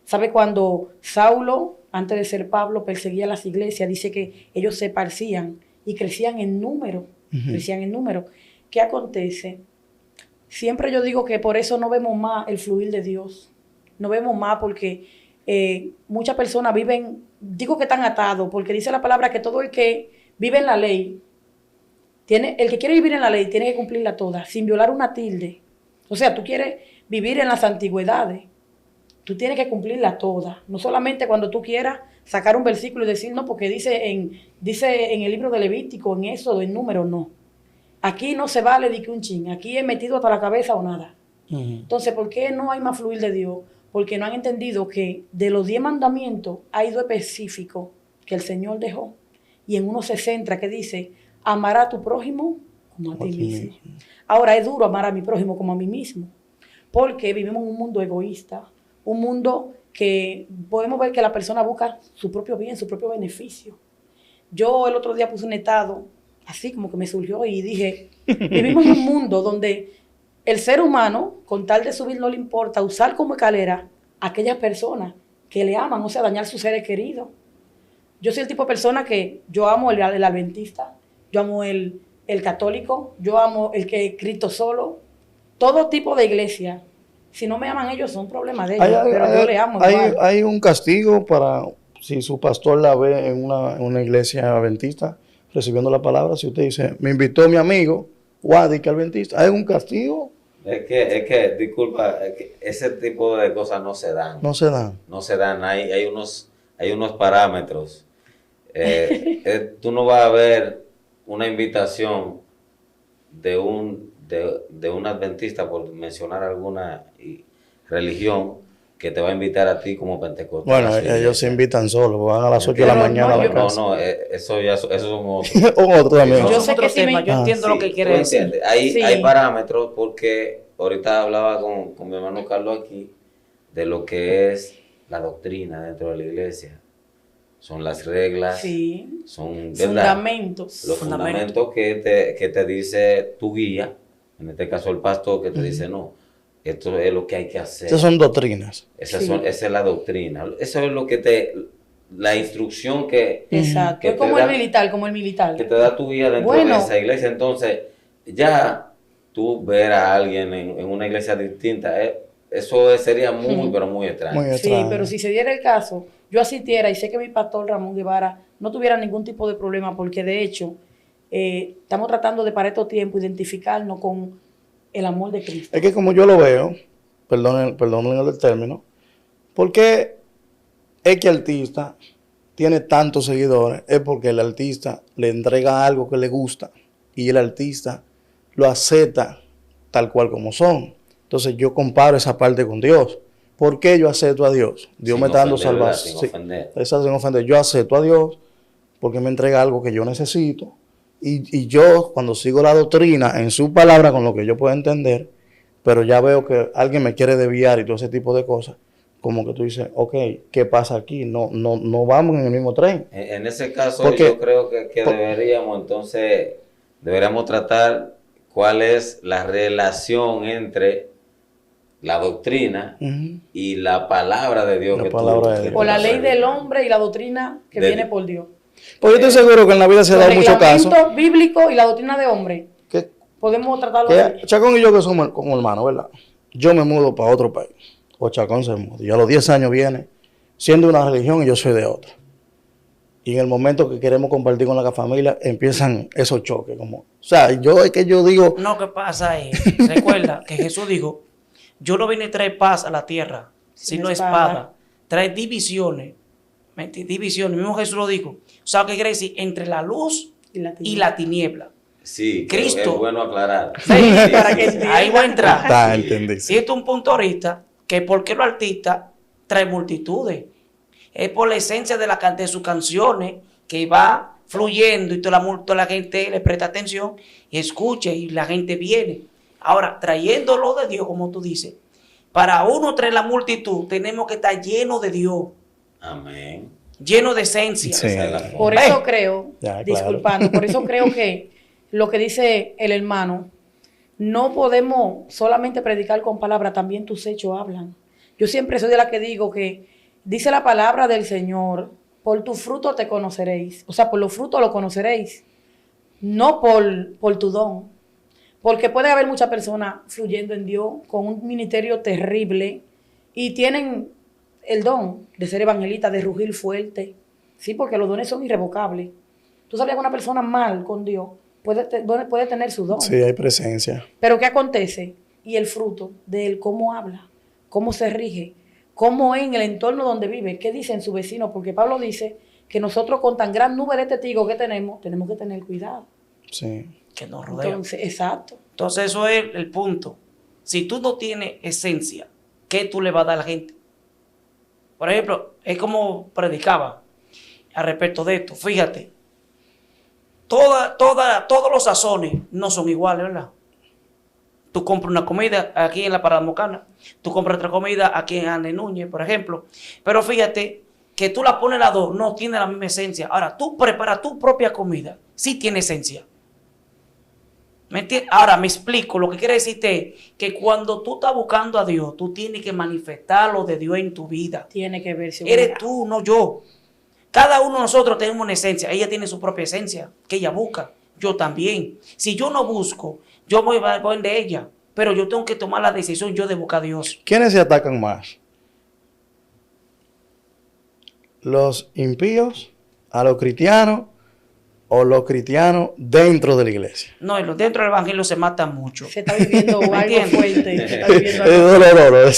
¿Sabe? Cuando Saulo, antes de ser Pablo, perseguía las iglesias, dice que ellos se esparcían y crecían en número. Crecían en número. ¿Qué acontece? Siempre yo digo que por eso no vemos más el fluir de Dios. No vemos más porque muchas personas viven, digo que están atados, porque dice la palabra que todo el que vive en la ley, el que quiere vivir en la ley tiene que cumplirla toda, sin violar una tilde. O sea, tú quieres vivir en las antigüedades, tú tienes que cumplirla toda. No solamente cuando tú quieras sacar un versículo y decir, no, porque dice en el libro de Levítico, en Éxodo, en Número, no. Aquí no se vale de que un chin, aquí es metido hasta la cabeza o nada. Entonces, ¿por qué no hay más fluir de Dios? Porque no han entendido que de los 10 mandamientos hay 2 específicos que el Señor dejó. Y en uno se centra que dice, amar a tu prójimo como a ti mismo. Ahora es duro amar a mi prójimo como a mí mismo, porque vivimos en un mundo egoísta, un mundo que podemos ver que la persona busca su propio bien, su propio beneficio. Yo el otro día puse un estado, así como que me surgió y dije, vivimos en un mundo donde el ser humano, con tal de subir, no le importa usar como escalera a aquellas personas que le aman, o sea, dañar sus seres queridos. Yo soy el tipo de persona que yo amo el adventista, yo amo el católico, yo amo el que es Cristo solo, todo tipo de iglesia. Si no me aman ellos, son problemas de ellos, pero yo le amo igual. Hay un castigo para si su pastor la ve en una iglesia adventista recibiendo la palabra. Si usted dice, me invitó mi amigo, Wadi, que adventista, ¿hay un castigo? Es que, disculpa, ese tipo de cosas no se dan. No se dan. No se dan, hay unos parámetros. Tú no vas a ver una invitación de un adventista, por mencionar alguna religión, que te va a invitar a ti como pentecostal. Bueno, ellos se invitan solos, van a las 8 de la mañana a la casa. No, eso son otros. Otro también. Yo sé que yo entiendo lo que quiere decir. Hay parámetros, porque ahorita hablaba con mi hermano Carlos aquí de lo que es la doctrina dentro de la iglesia. Son las reglas, son fundamentos. Los fundamentos que te dice tu guía, en este caso el pastor, que te dice, no, esto es lo que hay que hacer. Esas son doctrinas. Esa es la doctrina. Eso es lo que la instrucción que... Exacto, que es como el militar. Que te da tu guía dentro de esa iglesia. Entonces, ya tú ver a alguien en una iglesia distinta, eso sería muy, pero muy extraño. Muy extraño. Sí, pero si se diera el caso, yo asistiera y sé que mi pastor Ramón Guevara no tuviera ningún tipo de problema, porque de hecho estamos tratando de para estos tiempos identificarnos con el amor de Cristo. Es que como yo lo veo, perdonen el término, porque es que el artista tiene tantos seguidores, es porque el artista le entrega algo que le gusta y el artista lo acepta tal cual como son. Entonces yo comparo esa parte con Dios. ¿Por qué yo acepto a Dios? Dios me está dando salvación. Sin ofender. Yo acepto a Dios porque me entrega algo que yo necesito. Y yo, cuando sigo la doctrina en su palabra, con lo que yo puedo entender, pero ya veo que alguien me quiere desviar y todo ese tipo de cosas, como que tú dices, ok, ¿qué pasa aquí? No vamos en el mismo tren. En ese caso, Porque- yo creo que deberíamos tratar cuál es la relación entre la doctrina Ujú. y la palabra de Dios. La que palabra de que Dios. tú O la estás ley del predicando. hombre y la doctrina que De- viene por Dios. Pues yo estoy seguro que en la vida se ha Los dado muchos casos. reglamentos bíblicos y la doctrina de hombre. Que, Podemos tratarlo así. que Chacón y yo que somos como hermanos, ¿verdad? Yo me mudo para otro país, o Chacón se muda, y a los 10 años viene siendo una religión y yo soy de otra. Y en el momento que queremos compartir con la familia, empiezan esos choques. O sea, yo digo, No, ¿qué pasa? Recuerda que Jesús dijo, yo no vine a traer paz a la tierra, Sin sino espada. espada. Trae divisiones. Divisiones. Mismo Jesús lo dijo. O sea, ¿qué quiere decir? Entre la luz y la tiniebla. Sí, Cristo. es bueno aclarar. Sí, para que entiendan. ahí va a entrar. está, entendí. Y esto es un punto ahorita, que porque los artistas traen multitudes. Es por la esencia de sus canciones que va fluyendo y toda la gente le presta atención y escucha y la gente viene. Ahora, trayéndolo de Dios, como tú dices, para uno traer la multitud, tenemos que estar lleno de Dios, Amén. lleno de esencia. Sí. Esa es la forma. Por eso creo, Ya, claro. disculpando, por eso creo que lo que dice el hermano, no podemos solamente predicar con palabras, también tus hechos hablan. Yo siempre soy de la que digo que dice la palabra del Señor, por tu fruto te conoceréis. O sea, por los frutos lo conoceréis, no por tu don. Porque puede haber muchas personas fluyendo en Dios con un ministerio terrible y tienen el don de ser evangelista, de rugir fuerte. Sí, porque los dones son irrevocables. Tú sabes que una persona mal con Dios puede tener su don. Sí, hay presencia. Pero ¿qué acontece? Y el fruto de él, cómo habla, cómo se rige, cómo es en el entorno donde vive, qué dicen sus vecinos. Porque Pablo dice que nosotros con tan gran nube de testigos que tenemos que tener cuidado. Sí. Que nos rodea. Entonces, exacto. Entonces, eso es el punto. Si tú no tienes esencia, ¿qué tú le vas a dar a la gente? Por ejemplo, es como predicaba al respecto de esto. Fíjate, todos los sazones no son iguales, ¿verdad? Tú compras una comida aquí en la Parada Mocana, tú compras otra comida aquí en Ane Núñez, por ejemplo. Pero fíjate que tú la pones las dos, no tiene la misma esencia. Ahora, tú preparas tu propia comida, sí tiene esencia. ¿Me entiendes? Ahora me explico, lo que quiere decirte es que cuando tú estás buscando a Dios, tú tienes que manifestar lo de Dios en tu vida. Tiene que verse. Eres tú, no yo. Cada uno de nosotros tenemos una esencia. Ella tiene su propia esencia que ella busca. Yo también. Si yo no busco, yo voy de ella. Pero yo tengo que tomar la decisión yo de buscar a Dios. ¿Quiénes se atacan más? ¿Los impíos a los cristianos o los cristianos dentro de la iglesia? No, dentro del evangelio se matan mucho. Se está viviendo algo entiendes? fuerte. Se está viviendo algo No.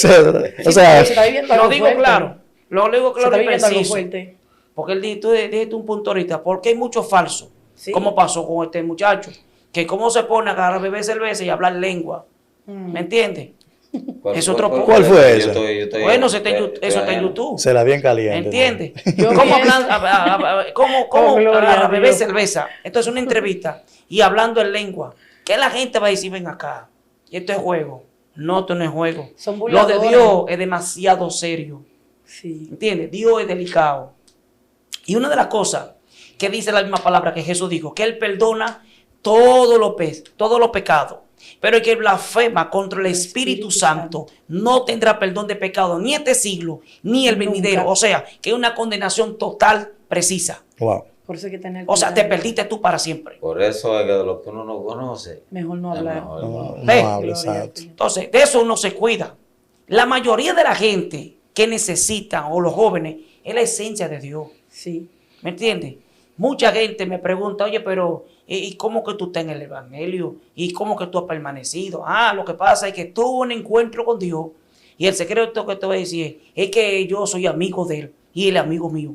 O sea, se está viviendo Lo algo digo fuerte. claro. Lo digo Se está claro y viviendo algo preciso. fuerte. Porque tú dijiste un punto ahorita, porque hay mucho falso. Sí. ¿Cómo pasó con este muchacho? Que cómo se pone a agarrar a beber cerveza y hablar lengua. ¿Me entiendes? Es otro punto. ¿Cuál fue ese? Bueno, eso está en YouTube. se la bien caliente. ¿Entiendes? Yo ¿Cómo pienso- hablan, cómo Oh, gloria a beber Dios. cerveza? Entonces una entrevista y hablando en lengua. ¿Qué la gente va a decir? Ven acá. Y esto es juego. No, esto no es juego. Son Lo de burladores. Dios es demasiado serio. Sí. ¿Entiendes? Dios es delicado. Y una de las cosas que dice la misma palabra que Jesús dijo, que Él perdona todos los pecados. Pero el que blasfema contra el Espíritu Santo no tendrá perdón de pecado ni este siglo, ni el Nunca. venidero. O sea, que es una condenación total, precisa. Wow. Por eso hay que tener O sea, te cuidado. perdiste tú para siempre. Por eso es que de lo que uno no conoce, Mejor no es hablar. mejor No, no. no Ve. habla, Gloria al exacto. Señor. Entonces, de eso uno se cuida. La mayoría de la gente que necesitan, o los jóvenes, es la esencia de Dios. Sí. ¿Me entiendes? Mucha gente me pregunta, oye, pero ¿y cómo que tú estás en el Evangelio? ¿Y cómo que tú has permanecido? Lo que pasa es que tuve un encuentro con Dios y el secreto que te voy a decir es que yo soy amigo de Él y Él es amigo mío.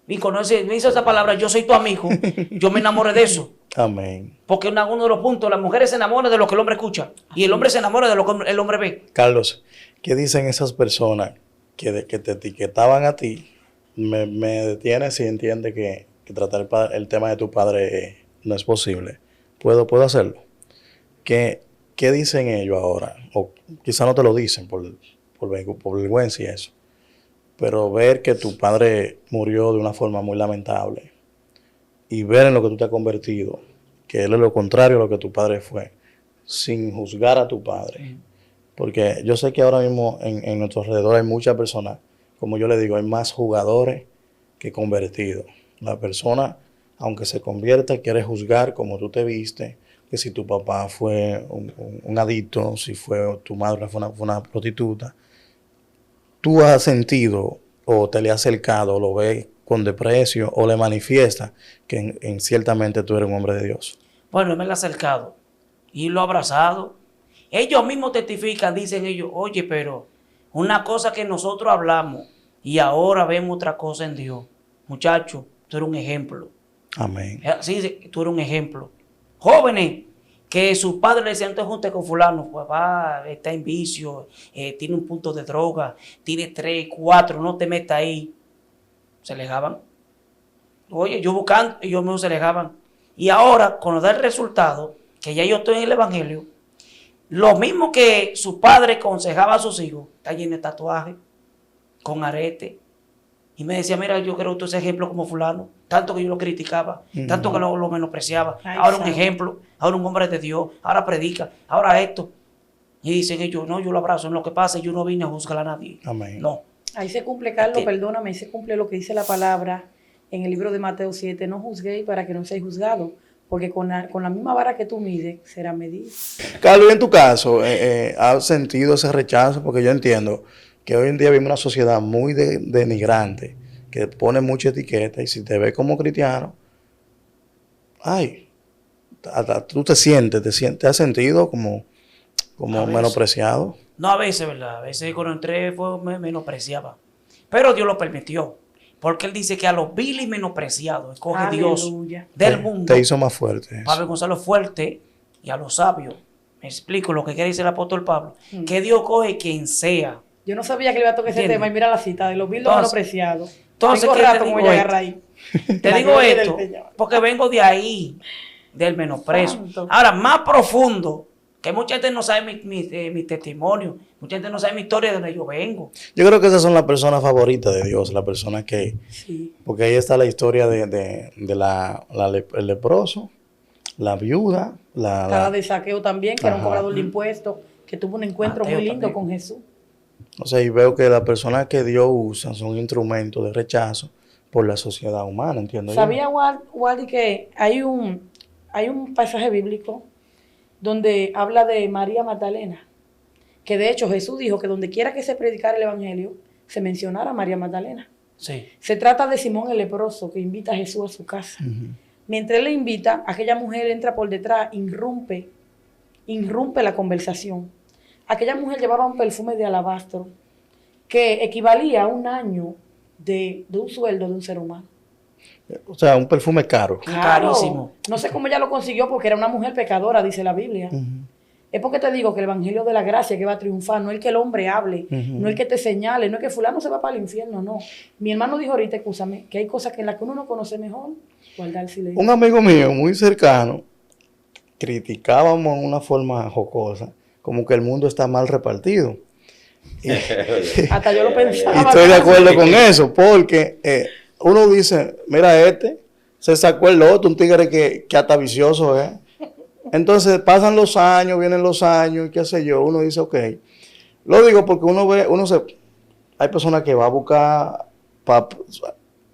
Y conoce, me dice esa palabra, yo soy tu amigo, yo me enamoré de eso. Amén. Porque uno de los puntos, las mujeres se enamoran de lo que el hombre escucha y el hombre se enamora de lo que el hombre ve. Carlos, ¿qué dicen esas personas que te etiquetaban a ti? Me detiene si entiende que tratar el tema de tu padre no es posible. ¿Puedo hacerlo? Que ¿qué dicen ellos ahora? O quizá no te lo dicen por vergüenza y eso. Pero ver que tu padre murió de una forma muy lamentable y ver en lo que tú te has convertido, que él es lo contrario a lo que tu padre fue, sin juzgar a tu padre. Porque yo sé que ahora mismo en nuestro alrededor hay muchas personas, como yo le digo, hay más jugadores que convertidos. La persona, aunque se convierta, quiere juzgar como tú te viste, que si tu papá fue un adicto, si tu madre fue una prostituta. Tú has sentido o te le has acercado o lo ves con desprecio o le manifiesta que ciertamente tú eres un hombre de Dios. Bueno, me lo he acercado y lo he abrazado. Ellos mismos testifican, dicen ellos, oye, pero una cosa que nosotros hablamos y ahora vemos otra cosa en Dios. Muchacho, tú eres un ejemplo. Amén. Sí, tú eres un ejemplo. Jóvenes que sus padres le decían, te junte con fulano, papá está en vicio, tiene un punto de droga, tiene 3, 4, no te metas ahí. Se alejaban. Oye, yo buscando, ellos mismos se alejaban. Y ahora, cuando da el resultado, que ya yo estoy en el evangelio, lo mismo que su padre aconsejaba a sus hijos, está lleno de tatuajes, con arete. Y me decía, mira, yo quiero ese ejemplo como fulano. Tanto que yo lo criticaba, tanto que lo menospreciaba. Ay, ahora un santo. ejemplo, ahora un hombre de Dios, ahora predica, ahora esto. Y dicen ellos, no, yo lo abrazo. En lo que pasa, yo no vine a juzgar a nadie. Amén. No. Ahí se cumple, Carlos, perdóname, ahí se cumple lo que dice la palabra en el libro de Mateo 7, no juzguéis para que no seáis juzgados, porque con la misma vara que tú mides, será medido. Carlos, en tu caso, ¿has sentido ese rechazo? Porque yo entiendo que hoy en día vivimos una sociedad muy denigrante, que pone mucha etiqueta, y si te ves como cristiano, ay, hasta tú te has sentido como A veces. menospreciado. No, a veces, ¿verdad? A veces cuando entré me menospreciaba. Pero Dios lo permitió. Porque Él dice que a los viles y menospreciados escoge Aleluya. Dios del mundo Te hizo más fuerte. para avergonzar a los fuertes y a los sabios. Me explico lo que quiere decir el apóstol Pablo. Que Dios coge quien sea. Yo no sabía que le iba a tocar ese ¿Entiendes? tema y mira la cita de los bildos Entonces- menospreciados. entonces, Tengo ¿qué te rato digo como ella esto? agarra ahí. Te La digo gloria del esto Señor. porque vengo de ahí, del menosprecio. Santo. Ahora, más profundo, que mucha gente no sabe mi testimonio, mucha gente no sabe mi historia de donde yo vengo. Yo creo que esas son las personas favoritas de Dios, las personas que... Sí. Porque ahí está la historia de el leproso, la viuda, Estaba de Saqueo también, que era un Ajá. cobrador de impuestos, que tuvo un encuentro Mateo muy lindo también. con Jesús. O sea, y veo que las personas que Dios usa son instrumentos de rechazo por la sociedad humana, entiendo yo. ¿Sabía, Waldy, que hay un pasaje bíblico donde habla de María Magdalena? Que de hecho Jesús dijo que donde quiera que se predicara el evangelio, se mencionara a María Magdalena. Sí. Se trata de Simón el leproso, que invita a Jesús a su casa. Mientras él le invita, aquella mujer entra por detrás, irrumpe la conversación. Aquella mujer llevaba un perfume de alabastro que equivalía a un año de un sueldo de un ser humano. O sea, un perfume caro. Carísimo. No sé cómo ella lo consiguió porque era una mujer pecadora, dice la Biblia. Es porque te digo que el evangelio de la gracia que va a triunfar, no el que el hombre hable, no el que te señale, no es que fulano se va para el infierno, no. Mi hermano dijo ahorita, escúchame, que hay cosas que en las que uno no conoce mejor, guardar silencio. Un amigo mío muy cercano, criticábamos en una forma jocosa, como que el mundo está mal repartido. Y Hasta yo lo pensaba. estoy de acuerdo con eso, porque uno dice, mira se sacó el loto, un tigre que hasta vicioso es. Entonces pasan los años, vienen los años, y qué sé yo, uno dice, ok. Lo digo porque hay personas que va a buscar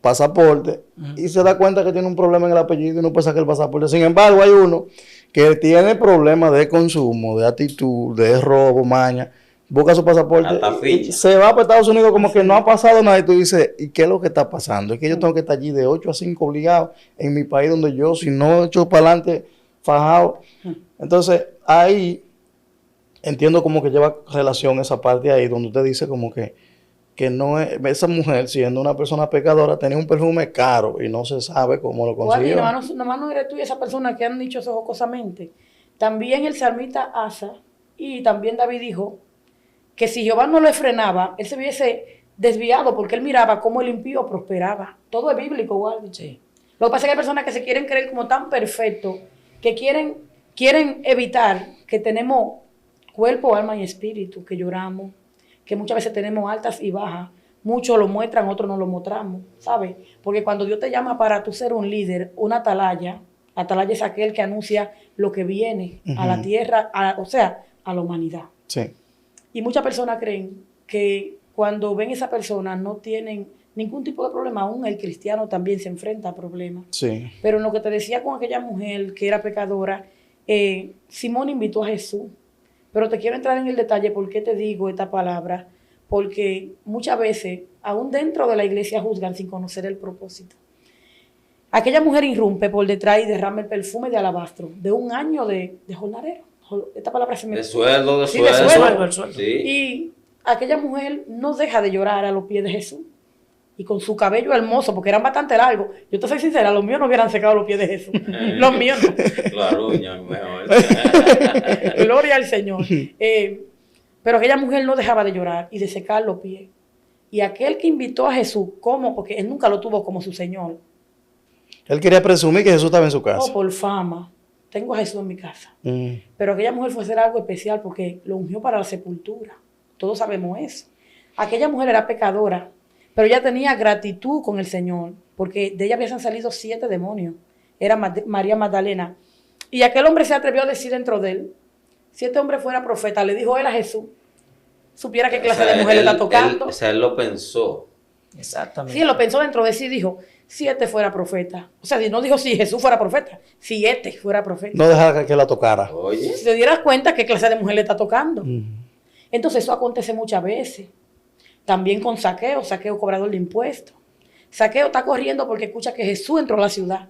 pasaporte y se da cuenta que tiene un problema en el apellido y no puede sacar el pasaporte. Sin embargo, hay uno que tiene problemas de consumo, de actitud, de robo, maña, busca su pasaporte Hasta y ficha. se va para Estados Unidos como que no ha pasado nada y tú dices, ¿y qué es lo que está pasando? Es que yo tengo que estar allí de 8 a 5 obligado en mi país donde yo, si no echo para adelante, fajado. Entonces, ahí entiendo como que lleva relación esa parte ahí donde usted dice como que no es, esa mujer siendo una persona pecadora tenía un perfume caro y no se sabe cómo lo Waldy, consiguió. nada más no eres tú y esa persona que han dicho eso jocosamente. También el salmista Asa y también David dijo que si Jehová no le frenaba, él se hubiese desviado porque él miraba cómo el impío prosperaba. Todo es bíblico, Waldy. Sí. Lo que pasa es que hay personas que se quieren creer como tan perfectos, que quieren quieren evitar que tenemos cuerpo, alma y espíritu, que lloramos, que muchas veces tenemos altas y bajas. Muchos lo muestran, otros no lo mostramos, ¿sabes? Porque cuando Dios te llama para tú ser un líder, una atalaya es aquel que anuncia lo que viene a la tierra, o sea, a la humanidad. Sí. Y muchas personas creen que cuando ven a esa persona no tienen ningún tipo de problema. Aún el cristiano también se enfrenta a problemas. Sí. Pero en lo que te decía con aquella mujer que era pecadora, Simón invitó a Jesús. Pero te quiero entrar en el detalle. ¿Por qué te digo esta palabra? Porque muchas veces, aún dentro de la iglesia, juzgan sin conocer el propósito. Aquella mujer irrumpe por detrás y derrama el perfume de alabastro de un año de jornalero. Esta palabra se me... De sueldo. Sí, de sueldo. Sí. Y aquella mujer no deja de llorar a los pies de Jesús. Y con su cabello hermoso, porque eran bastante largos. Yo te soy sincera, los míos no hubieran secado los pies de Jesús. Los míos no. Claro, ya mejor. Gloria al Señor. Pero aquella mujer no dejaba de llorar y de secar los pies. Y aquel que invitó a Jesús, ¿cómo? Porque él nunca lo tuvo como su Señor. Él quería presumir que Jesús estaba en su casa. Oh, por fama. Tengo a Jesús en mi casa. Pero aquella mujer fue a hacer algo especial porque lo ungió para la sepultura. Todos sabemos eso. Aquella mujer era pecadora, pero ella tenía gratitud con el Señor, porque de ella habían salido 7 demonios. Era María Magdalena. Y aquel hombre se atrevió a decir dentro de él, si este hombre fuera profeta, le dijo él a Jesús, supiera qué clase de mujer le está tocando. Él lo pensó. Exactamente. Sí, él lo pensó dentro de sí y dijo, si este fuera profeta. O sea, no dijo si Jesús fuera profeta, si este fuera profeta. No dejara que la tocara. Oye. Si te dieras cuenta qué clase de mujer le está tocando. Entonces eso acontece muchas veces. También con Zaqueo cobrador de impuestos. Zaqueo está corriendo porque escucha que Jesús entró a la ciudad.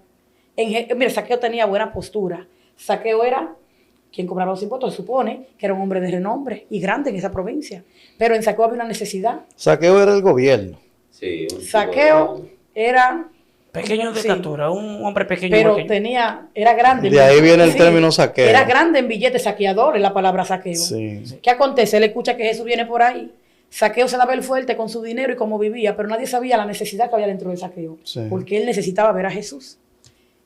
Mira, Zaqueo tenía buena postura. Zaqueo era quien cobraba los impuestos, se supone que era un hombre de renombre y grande en esa provincia. Pero en Zaqueo había una necesidad. Zaqueo era el gobierno. Sí, Zaqueo era Pequeño de sí, estatura, un hombre pequeño. pero pequeño. era grande. De ahí viene el término saqueo. Era grande en billetes, saqueador, es la palabra saqueo. Sí. ¿Qué acontece? Él escucha que Jesús viene por ahí. Zaqueo se daba el fuerte con su dinero y cómo vivía, pero nadie sabía la necesidad que había dentro de Zaqueo. Sí. Porque él necesitaba ver a Jesús.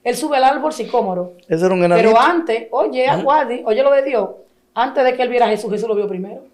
Él sube al árbol sicómoro. Ese era un enanito. Pero antes, oye lo de Dios, antes de que él viera a Jesús, Jesús lo vio primero.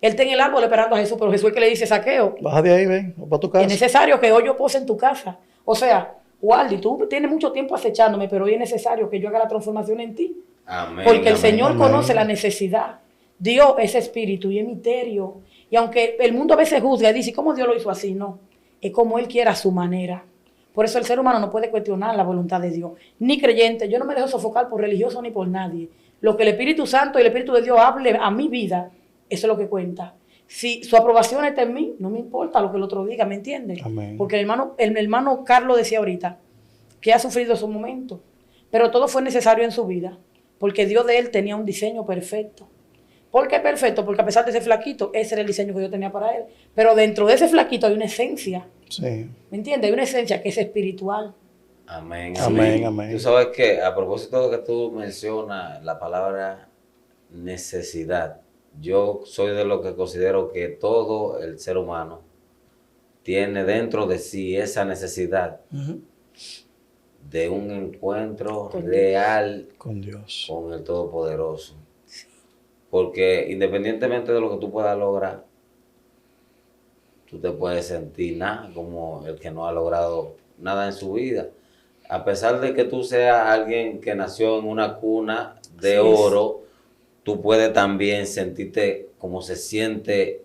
Él está en el árbol esperando a Jesús, pero Jesús es que le dice, Zaqueo, Baja de ahí, ven, para tu casa. es necesario que hoy yo pose en tu casa. O sea, Waldi, tú tienes mucho tiempo acechándome, pero hoy es necesario que yo haga la transformación en ti. Amén. Porque el amén, Señor amén. conoce la necesidad. Dios es espíritu y es misterio. Y aunque el mundo a veces juzga y dice, ¿cómo Dios lo hizo así? No, es como Él quiera a su manera. Por eso el ser humano no puede cuestionar la voluntad de Dios. Ni creyente, yo no me dejo sofocar por religioso ni por nadie. Lo que el Espíritu Santo y el Espíritu de Dios hable a mi vida, eso es lo que cuenta. Si su aprobación está en mí, no me importa lo que el otro diga, ¿me entiendes? Amén. Porque el hermano Carlos decía ahorita que ha sufrido su momento, pero todo fue necesario en su vida, porque Dios de él tenía un diseño perfecto. ¿Por qué perfecto? Porque a pesar de ese flaquito, ese era el diseño que Dios tenía para él. Pero dentro de ese flaquito hay una esencia, Sí. ¿me entiendes? Hay una esencia que es espiritual. Amén, Amén, amén. Tú sabes que a propósito de que tú mencionas la palabra necesidad, yo soy de los que considero que todo el ser humano tiene dentro de sí esa necesidad de un encuentro real Con Dios. con el Todopoderoso. Porque independientemente de lo que tú puedas lograr, tú te puedes sentir nada como el que no ha logrado nada en su vida. A pesar de que tú seas alguien que nació en una cuna de oro, tú puedes también sentirte como se siente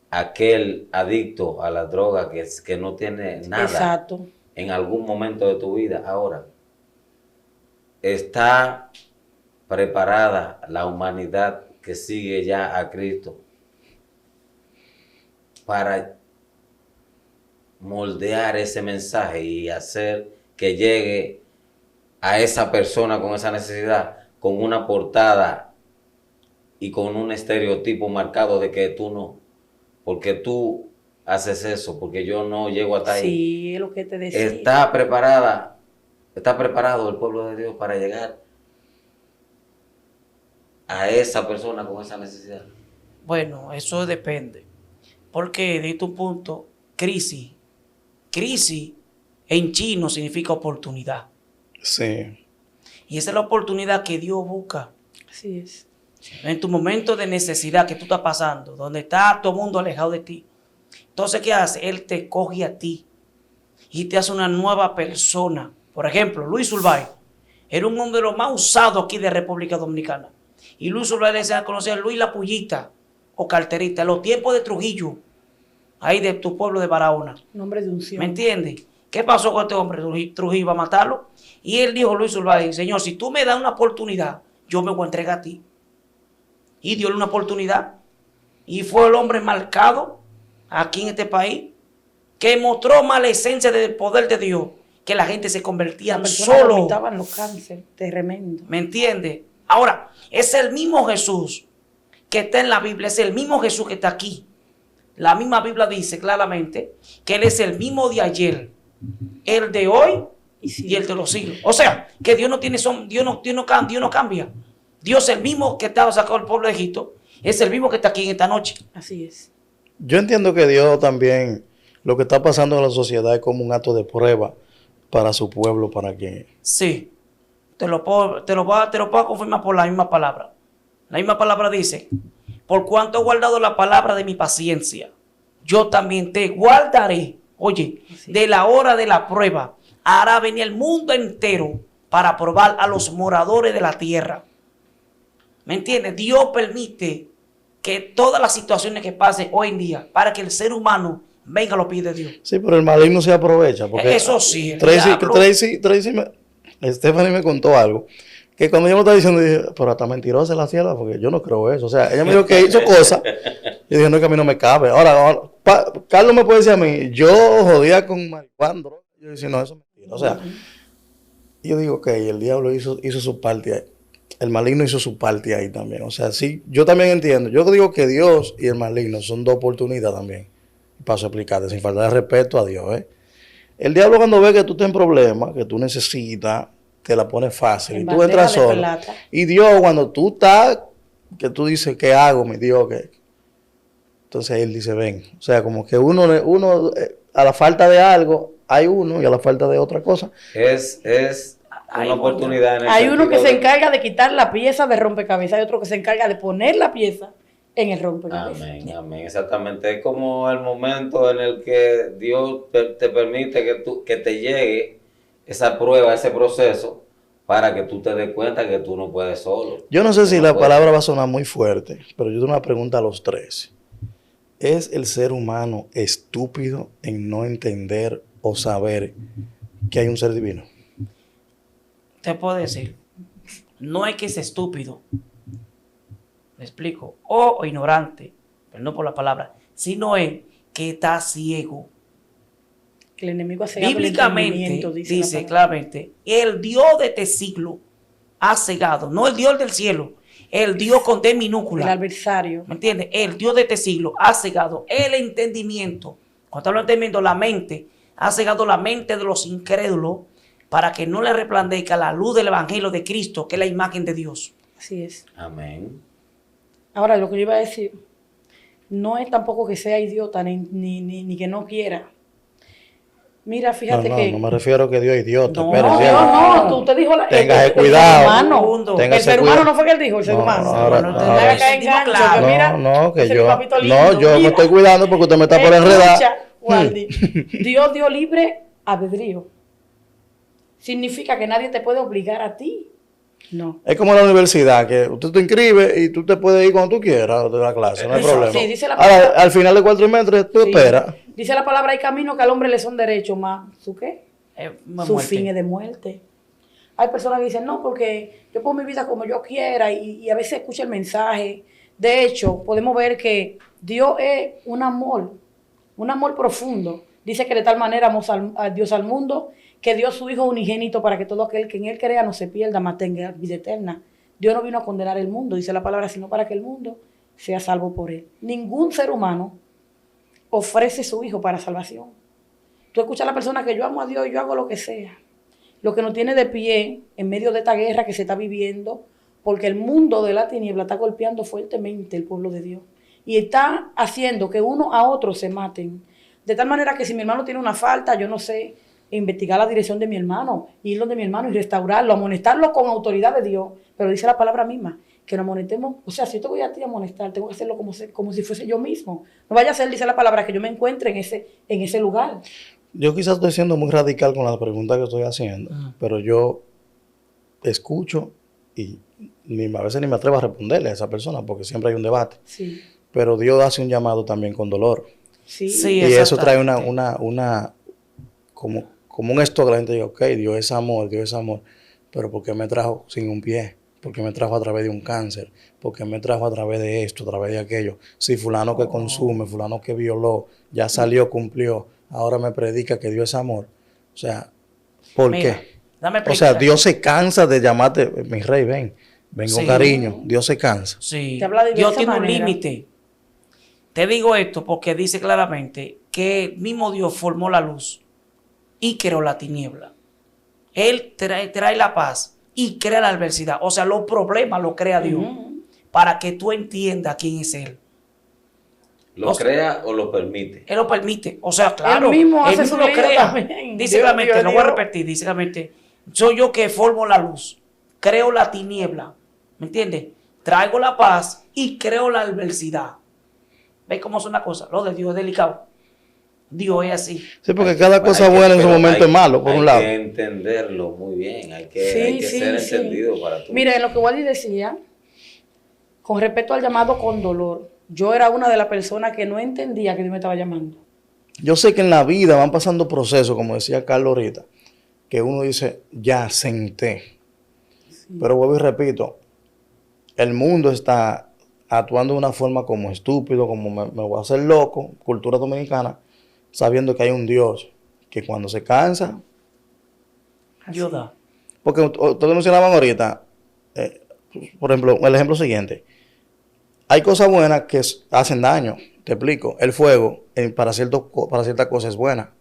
aquel adicto a la droga que no tiene nada. Exacto. En algún momento de tu vida. Ahora, está preparada la humanidad que sigue ya a Cristo para moldear ese mensaje y hacer que llegue a esa persona con esa necesidad, con una portada y con un estereotipo marcado de que tú no, porque tú haces eso, porque yo no llego hasta ahí. Sí, es lo que te decía. Está preparado el pueblo de Dios para llegar a esa persona con esa necesidad. Bueno, eso depende. Porque de tu punto, crisis en chino significa oportunidad. Sí. Y esa es la oportunidad que Dios busca. Así es. En tu momento de necesidad que tú estás pasando, donde está todo el mundo alejado de ti. Entonces, ¿qué hace? Él te coge a ti y te hace una nueva persona. Por ejemplo, Luis Urbay era un hombre de los más usados aquí de República Dominicana. Y Luis Urbay le decía a conocer a Luis La Pullita o Carterita, en los tiempos de Trujillo, ahí de tu pueblo de Barahona. Nombre de unción. ¿Me entiendes? ¿Qué pasó con este hombre? Trujillo iba a matarlo. Y él dijo, Luis Urbay, Señor, si tú me das una oportunidad, yo me voy a entregar a ti. Y dio una oportunidad. Y fue el hombre marcado aquí en este país que mostró más la esencia del poder de Dios, que la gente se convertía solo. Estaban los cánceres, tremendo. ¿Me entiendes? Ahora, es el mismo Jesús que está en la Biblia, es el mismo Jesús que está aquí. La misma Biblia dice claramente que Él es el mismo de ayer, el de hoy y el de los siglos. O sea, que Dios no tiene Dios no cambia. Dios es el mismo que estaba sacado del pueblo de Egipto, es el mismo que está aquí en esta noche. Así es. Yo entiendo que Dios también, lo que está pasando en la sociedad es como un acto de prueba para su pueblo, para que... Sí, te lo puedo confirmar por la misma palabra. La misma palabra dice, por cuanto he guardado la palabra de mi paciencia, yo también te guardaré. Oye, de la hora de la prueba, hará venir el mundo entero para probar a los moradores de la tierra. ¿Me entiendes? Dios permite que todas las situaciones que pasen hoy en día, para que el ser humano venga a los pies de Dios. Sí, pero el maligno se aprovecha. Porque eso sí. Stephanie me contó algo. Que cuando yo me estaba diciendo, dije, pero hasta mentirosa la ciela, porque yo no creo eso. O sea, ella me dijo que hizo cosas. Y dije, no, que a mí no me cabe. Ahora Carlos me puede decir a mí, yo jodía con marihuana, droga. Yo decía, no, eso es mentira. O sea, yo digo, ok, el diablo hizo su parte ahí. El maligno hizo su parte ahí también. O sea, sí, yo también entiendo. Yo digo que Dios y el maligno son dos oportunidades también. Paso a explicarte, sin falta de respeto a Dios, ¿eh? El diablo cuando ve que tú estás en problemas, que tú necesitas, te la pone fácil. Y tú entras solo. Y Dios, cuando tú estás, que tú dices, ¿qué hago, mi Dios? ¿Qué? Entonces Él dice, ven. O sea, como que uno a la falta de algo, hay uno, y a la falta de otra cosa. Es una oportunidad. En el hay uno que se encarga de quitar la pieza de rompecabezas, hay otro que se encarga de poner la pieza en el rompecabezas. Amén, amén. Exactamente. Es como el momento en el que Dios te permite que te llegue esa prueba, ese proceso, para que tú te des cuenta que tú no puedes solo. Yo no sé si la palabra va a sonar muy fuerte, pero yo tengo una pregunta a los tres. ¿Es el ser humano estúpido en no entender o saber que hay un ser divino? Te puedo decir, no es que es estúpido, me explico, o ignorante, pero no por la palabra, sino es que está ciego. Que el enemigo hace bíblicamente dice claramente, el Dios de este siglo ha cegado, no el Dios del cielo, el Dios con D minúscula. El adversario. ¿Me entiendes? El Dios de este siglo ha cegado el entendimiento. Cuando hablo de entendimiento, la mente, ha cegado la mente de los incrédulos para que no le resplandezca la luz del Evangelio de Cristo, que es la imagen de Dios. Así es. Amén. Ahora, lo que yo iba a decir, no es tampoco que sea idiota ni que no quiera. Mira, fíjate que... No me refiero a que Dios es idiota. No, usted dijo... Téngase cuidado. El ser humano no fue que él dijo, el ser humano. Yo me estoy cuidando porque usted me está por enredar. Dios dio libre albedrío. Significa que nadie te puede obligar a ti. No. Es como la universidad, que usted te inscribe y tú te puedes ir cuando tú quieras de la clase, no hay problema. Sí, dice la palabra, ahora, al final de cuatrimestre, tú esperas. Dice la palabra, hay camino que al hombre le son derechos, más ¿su qué? Su fin es de muerte. Hay personas que dicen, no, porque yo pongo mi vida como yo quiera y a veces escucho el mensaje. De hecho, podemos ver que Dios es un amor profundo. Dice que de tal manera amó a Dios al mundo, que dio su Hijo unigénito para que todo aquel que en Él crea no se pierda, mas tenga vida eterna. Dios no vino a condenar el mundo, dice la palabra, sino para que el mundo sea salvo por Él. Ningún ser humano ofrece su Hijo para salvación. Tú escuchas a la persona que yo amo a Dios, yo hago lo que sea. Lo que nos tiene de pie en medio de esta guerra que se está viviendo, porque el mundo de la tiniebla está golpeando fuertemente el pueblo de Dios. Y está haciendo que uno a otro se maten. De tal manera que si mi hermano tiene una falta, yo no sé, investigar la dirección de mi hermano, ir donde mi hermano y restaurarlo, amonestarlo con autoridad de Dios. Pero dice la palabra misma, que nos amonestemos. O sea, si yo te voy a ti a amonestar, tengo que hacerlo como si fuese yo mismo. No vaya a ser, dice la palabra, que yo me encuentre en ese lugar. Yo quizás estoy siendo muy radical con la pregunta que estoy haciendo, pero yo escucho y a veces ni me atrevo a responderle a esa persona porque siempre hay un debate. Sí. Pero Dios hace un llamado también con dolor. Sí. Sí, Y eso trae exactamente. como un esto que la gente dice, ok, Dios es amor, pero ¿por qué me trajo sin un pie? ¿Por qué me trajo a través de un cáncer? ¿Por qué me trajo a través de esto, a través de aquello? Si fulano que consume, fulano que violó, ya salió, cumplió, ahora me predica que Dios es amor. O sea, ¿por Mira, qué? dame O sea, explicar. Dios se cansa de llamarte, mi rey, ven con Sí. cariño. Dios se cansa. Sí, Te habla de Dios diversas tiene un maneras. límite. Te digo esto porque dice claramente que el mismo Dios formó la luz y creó la tiniebla. Él trae la paz y crea la adversidad. O sea, los problemas los crea Dios para que tú entiendas quién es Él. ¿Lo O sea, crea o lo permite? Él lo permite. O sea, claro. Él mismo hace su lo lío crea. también. Dice Dios, claramente, Dios, lo voy a Dios. repetir, dice claramente, soy yo que formo la luz, creo la tiniebla, ¿me entiendes? Traigo la paz y creo la adversidad. ¿Ves cómo es una cosa? Lo de Dios es delicado. Dios es así. Sí, porque Hay que- cada cosa buena en su pero momento es malo, por un lado. Hay que entenderlo muy bien, hay que Sí, ser sí. entendido para tú. Mire, lo que Wally decía, con respecto al llamado con dolor, yo era una de las personas que no entendía que Dios me estaba llamando. Yo sé que en la vida van pasando procesos, como decía Carlos ahorita, que uno dice, ya senté. Pero vuelvo y repito, el mundo está actuando de una forma como estúpido, como me voy a hacer loco, cultura dominicana, sabiendo que hay un Dios que cuando se cansa, Dios da. porque ustedes mencionaban ahorita, por ejemplo, el ejemplo siguiente, hay cosas buenas que hacen daño, te explico, el fuego para ciertas cosas es buena,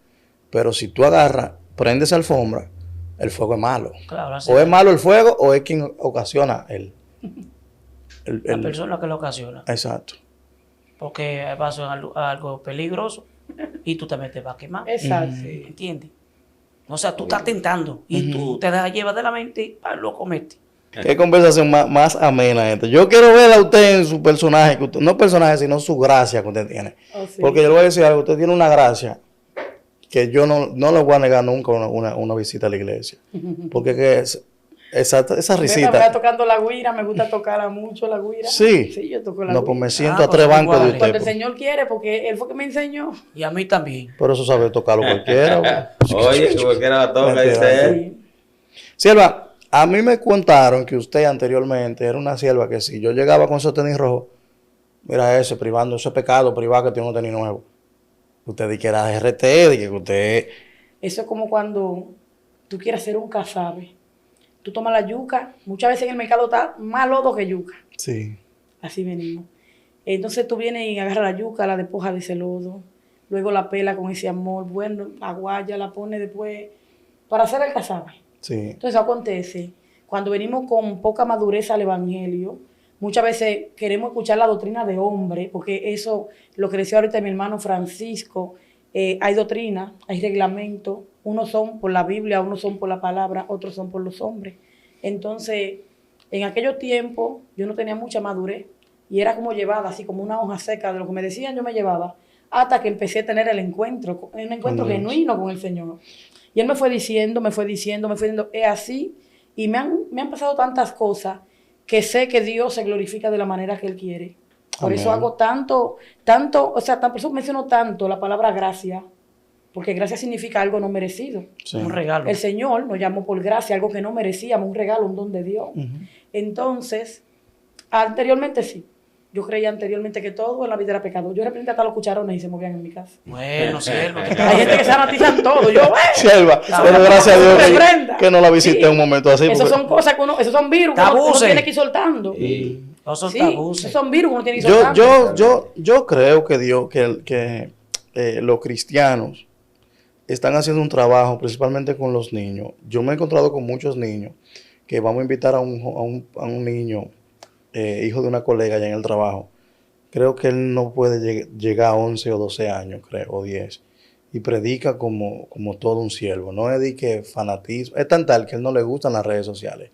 pero si tú agarras, prendes alfombra, el fuego es malo. Claro, así O es es. malo el fuego o es quien ocasiona La persona que lo ocasiona. Exacto. Porque vas a algo peligroso y tú también te vas a quemar. Exacto. ¿Entiendes? O sea, tú estás tentando y tú te dejas llevar de la mente y lo cometes. Qué conversación más amena esta. Yo quiero ver a usted en su personaje, no personaje, sino su gracia que usted tiene. Oh, sí. Porque yo le voy a decir algo, usted tiene una gracia que yo no le voy a negar nunca una visita a la iglesia. Porque esa Me está risita. tocando la guira, me gusta tocarla mucho la guira. Sí. Sí, yo toco la No, pues me guira. siento a pues tres bancos de igual. usted. Cuando el pues. Señor quiere, porque Él fue que me enseñó. Y a mí también. Por eso sabe tocarlo cualquiera. Oye, que cualquiera la toca, Mentira, dice él. Sí. Sierva, a mí me contaron que usted anteriormente era una sierva que si yo llegaba con esos tenis rojos, mira ese, privando, ese pecado privado que tiene un tenis nuevo. Usted di que era RT, di que usted... Eso es como cuando tú quieres hacer un casabe. Tú tomas la yuca, muchas veces en el mercado está más lodo que yuca. Sí. Así venimos. Entonces tú vienes y agarras la yuca, la despojas de ese lodo, luego la pela con ese amor, bueno, la guaya, la pones después para hacer el casabe. Sí. Entonces acontece, cuando venimos con poca madurez al evangelio, muchas veces queremos escuchar la doctrina de hombre, porque eso, lo que decía ahorita mi hermano Francisco, hay doctrina, hay reglamento, unos son por la Biblia, unos son por la palabra, otros son por los hombres. Entonces, en aquellos tiempos yo no tenía mucha madurez y era como llevada, así como una hoja seca de lo que me decían, yo me llevaba, hasta que empecé a tener el encuentro, un encuentro genuino con el Señor. Y Él me fue diciendo, es así, y me han pasado tantas cosas que sé que Dios se glorifica de la manera que Él quiere. Por Amén. eso hago por eso menciono tanto la palabra gracia, porque gracia significa algo no merecido. Sí. Un regalo. El Señor nos llamó por gracia, algo que no merecíamos, un regalo, un don de Dios. Entonces, anteriormente sí. Yo creía anteriormente que todo en la vida era pecado. Yo de repente hasta los cucharones y se movían en mi casa. Bueno, siervo. Hay gente que se anatizan todo. Yo, Sierva, La pero verdad, gracias a Dios reprenda. que no la visité en un momento así. Esos porque son cosas que esos son virus que uno Tabúes. tiene que ir soltando. Y No son Sí, tabúes. esos son virus que uno tiene que ir soltando. yo creo que Dios, que los cristianos están haciendo un trabajo, principalmente con los niños. Yo me he encontrado con muchos niños que vamos a invitar a un niño, hijo de una colega allá en el trabajo. Creo que él no puede llegar a 11 o 12 años, creo, o 10. y predica como todo un siervo. No es de que fanatismo. Es tan tal que a él no le gustan las redes sociales.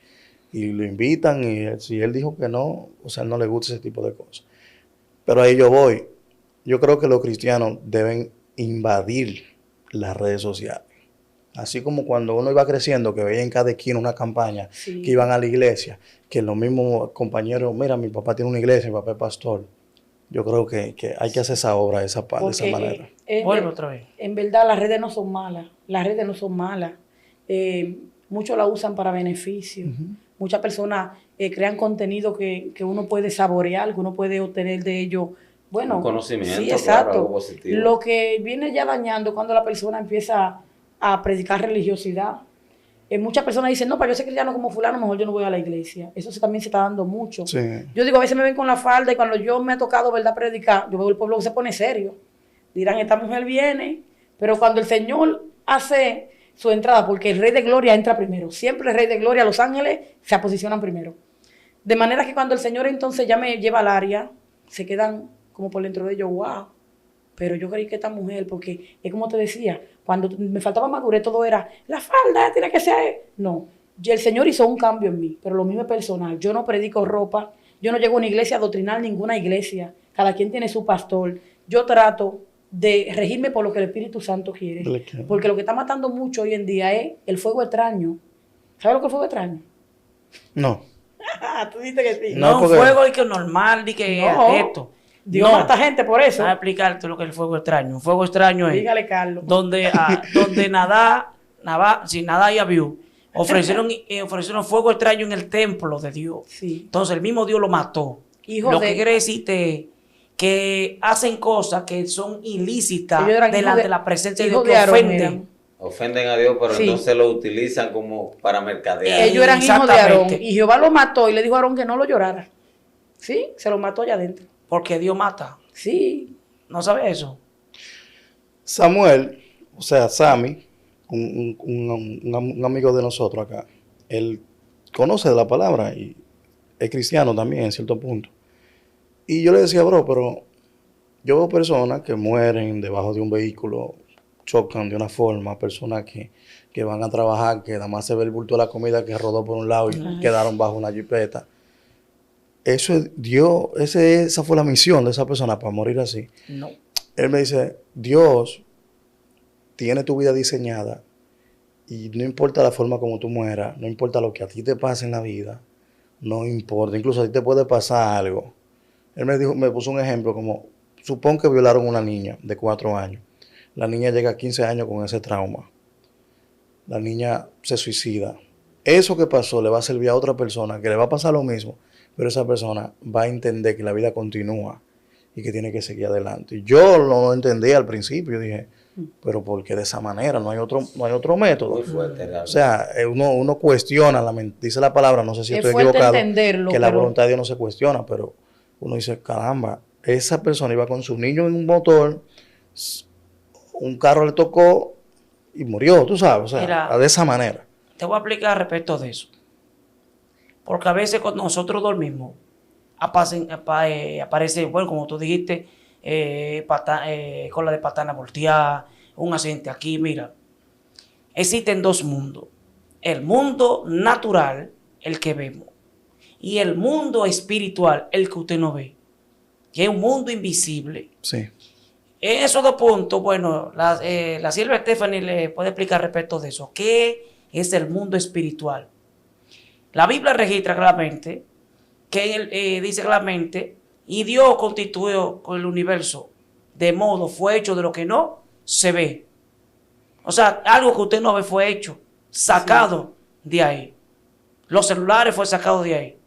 Y lo invitan y si él dijo que no, o sea, a él no le gusta ese tipo de cosas. Pero ahí yo voy. Yo creo que los cristianos deben invadir las redes sociales. Así como cuando uno iba creciendo, que veía en cada esquina una campaña, Sí. que iban a la iglesia, que los mismos compañeros, mira, mi papá tiene una iglesia, mi papá es pastor. Yo creo que hay que hacer esa obra de esa manera. Vuelve otra vez. En verdad las redes no son malas, las redes no son malas. Muchos la usan para beneficio. Muchas personas crean contenido que uno puede saborear, que uno puede obtener de ello. Bueno, Un conocimiento, sí, claro, exacto. algo positivo. Lo que viene ya dañando cuando la persona empieza a predicar religiosidad. Muchas personas dicen, no, para yo ser cristiano como fulano, mejor yo no voy a la iglesia. Eso también se está dando mucho. Sí. Yo digo, a veces me ven con la falda y cuando yo me ha tocado, ¿verdad?, predicar, yo veo el pueblo que se pone serio. Dirán, esta mujer viene, pero cuando el Señor hace su entrada, porque el Rey de Gloria entra primero, siempre el Rey de Gloria, los ángeles se posicionan primero. De manera que cuando el Señor entonces ya me lleva al área, se quedan como por dentro de ellos, wow. Pero yo creí que esta mujer, porque es como te decía, cuando me faltaba madurez, todo era, la falda tiene que ser. No, y el Señor hizo un cambio en mí, pero lo mismo es personal. Yo no predico ropa, yo no llego a una iglesia a doctrinar ninguna iglesia. Cada quien tiene su pastor. Yo trato de regirme por lo que el Espíritu Santo quiere. Porque lo que está matando mucho hoy en día es el fuego extraño. ¿Sabes lo que es fuego extraño? No. Tú dices que sí. No, No, un porque- fuego y que normal, y que No. esto. Dios mata gente por eso. Voy a explicarte lo que es el fuego extraño. Un fuego extraño es Dígale, Carlos. donde sin nada ya vio. Ofrecieron fuego extraño en el templo de Dios. Sí. Entonces el mismo Dios lo mató. Hijo Lo de- que quiere decirte que hacen cosas que son ilícitas Ellos eran delante hijos de la presencia de hijos Dios, que Aarón ofenden. eran. Ofenden a Dios, pero Sí. entonces lo utilizan como para mercadear. Ellos eran hijos de Aarón. Exactamente. Y Jehová lo mató y le dijo a Aarón que no lo llorara. Sí, se lo mató allá adentro. Porque Dios mata. Sí. ¿No sabes eso? Samuel, o sea, Sammy, un amigo de nosotros acá, él conoce de la palabra y es cristiano también en cierto punto. Y yo le decía, bro, pero yo veo personas que mueren debajo de un vehículo, chocan de una forma, personas que van a trabajar, que nada más se ve el bulto de la comida que rodó por un lado y quedaron bajo una jipeta. Eso es Dios, esa fue la misión de esa persona para morir así. No. Él me dice, Dios tiene tu vida diseñada y no importa la forma como tú mueras, no importa lo que a ti te pase en la vida, no importa, incluso a ti te puede pasar algo. Él me puso un ejemplo como, supón que violaron a una niña de 4 años. La niña llega a 15 años con ese trauma. La niña se suicida. Eso que pasó le va a servir a otra persona que le va a pasar lo mismo, pero esa persona va a entender que la vida continúa y que tiene que seguir adelante. Yo no lo entendía al principio, yo dije, pero ¿por qué de esa manera? No hay otro método. Muy fuerte, realmente. O sea, uno cuestiona, dice la palabra, no sé si Es estoy fuerte equivocado, entenderlo, que la pero- voluntad de Dios no se cuestiona, pero uno dice, caramba, esa persona iba con su niño en un motor, un carro le tocó y murió, tú sabes, o sea, Mira. de esa manera. Te voy a explicar respecto de eso. Porque a veces cuando nosotros dormimos, aparece, bueno, como tú dijiste, cola de patana volteada, un accidente aquí. Mira, existen dos mundos. El mundo natural, el que vemos, y el mundo espiritual, el que usted no ve, que es un mundo invisible. Sí, En esos dos puntos, bueno, la sierva Stephanie le puede explicar respecto de eso. ¿Qué es el mundo espiritual? La Biblia registra claramente, dice claramente, y Dios constituyó con el universo, de modo fue hecho de lo que no se ve. O sea, algo que usted no ve fue hecho, sacado de ahí. Los celulares fue sacado de ahí.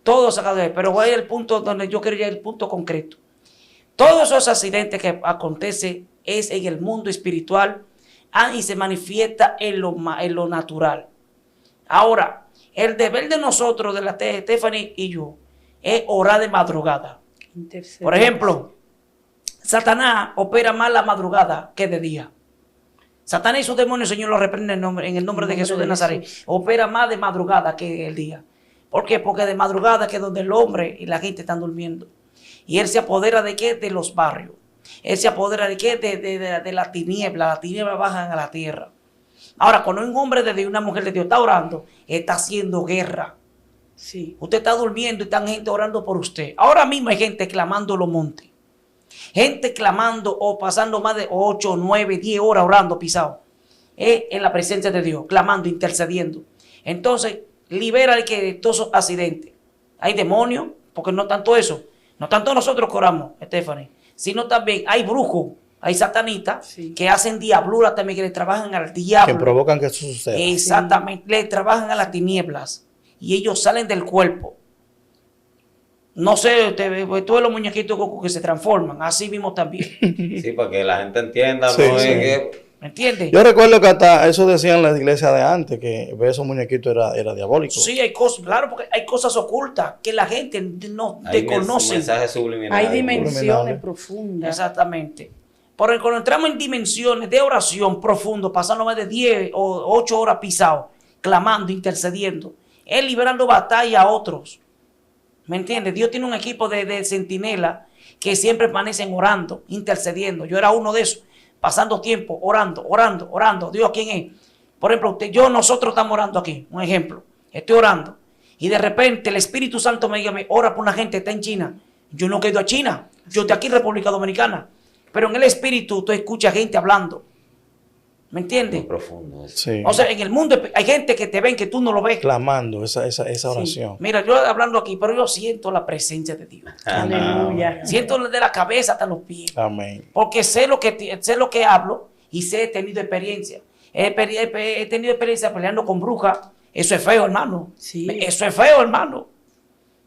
Todo sacado de ahí. Pero voy al punto donde yo quería ir, el punto concreto. Todos esos accidentes que acontecen es en el mundo espiritual y se manifiesta en lo natural. Ahora, el deber de nosotros, de la Stephanie y yo, es orar de madrugada. Por ejemplo, Satanás opera más la madrugada que de día. Satanás y sus demonios, Señor, lo reprende en el nombre de Jesús de Nazaret. Opera más de madrugada que el día. ¿Por qué? Porque de madrugada que es donde el hombre y la gente están durmiendo. Y él se apodera de qué? De los barrios. Él se apodera de qué? De la tiniebla. Las tinieblas bajan a la tierra. Ahora, cuando un hombre de Dios, una mujer de Dios está orando, está haciendo guerra. Sí. Usted está durmiendo y están gente orando por usted. Ahora mismo hay gente clamando los montes. Gente clamando o pasando más de 8, 9, 10 horas orando pisado. En la presencia de Dios, clamando, intercediendo. Entonces, libera de todos esos accidentes. Hay demonios, porque no tanto eso. No tanto nosotros que oramos, Stephanie, sino también hay brujos, hay satanistas Sí. que hacen diablura también, que le trabajan al diablo. Que provocan que eso suceda. Exactamente, le trabajan a las tinieblas y ellos salen del cuerpo. No sé, todos los muñequitos que se transforman, así mismo también. Sí, para que la gente entienda, Sí, no sí. es que ¿Me entiendes? Yo recuerdo que hasta eso decían en la iglesia de antes, que ver esos muñequitos era diabólico. Sí, hay cosas, claro, porque hay cosas ocultas que la gente no hay desconoce. mensajes subliminales. Hay dimensiones Subliminales. profundas. Exactamente. Porque cuando entramos en dimensiones de oración profundo, pasando más de 10 o 8 horas pisados, clamando, intercediendo, es liberando batalla a otros. ¿Me entiendes? Dios tiene un equipo de centinelas que siempre permanecen orando, intercediendo. Yo era uno de esos, pasando tiempo, orando. Dios, ¿quién es? Por ejemplo, nosotros estamos orando aquí, un ejemplo. Estoy orando. Y de repente el Espíritu Santo me diga, ora por una gente que está en China. Yo no he ido a China. Yo estoy aquí en República Dominicana. Pero en el Espíritu tú escuchas gente hablando. ¿Me Muy entiendes? profundo eso. Sí. O sea, en el mundo hay gente que te ven que tú no lo ves. Clamando esa oración. Mira, yo hablando aquí, pero yo siento la presencia de Dios. Aleluya. Siento de la cabeza hasta los pies. Amén. Porque sé lo que hablo y he tenido experiencia. He tenido experiencia peleando con brujas. Eso es feo, hermano. Sí. Eso es feo, hermano.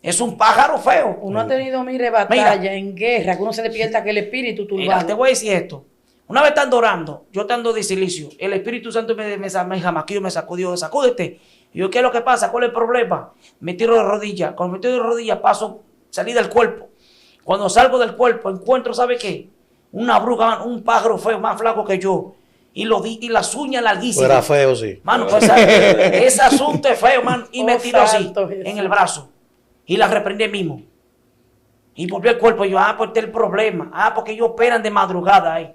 Es un pájaro feo. Uno ha tenido, mire, batalla en guerra, que uno se despierta que el espíritu Mira, te turbado. voy a decir esto. Una vez estando orando, yo estando de silicio, el Espíritu Santo me jamaqueó, me sacudió, sacúdete. Y yo, ¿qué es lo que pasa? ¿Cuál es el problema? Me tiro de rodillas. Cuando me tiro de rodillas, salí del cuerpo. Cuando salgo del cuerpo, encuentro, ¿sabe qué? Una bruja, un pájaro feo, más flaco que yo. Y las uñas larguísimas. Era feo, sí. Mano, pues ese asunto es feo, man. Y me Oh, tiró así, santo Jesús. en el brazo. Y la reprendí mismo. Y volvió el cuerpo. Y yo, pues este es el problema. Porque ellos operan de madrugada ahí.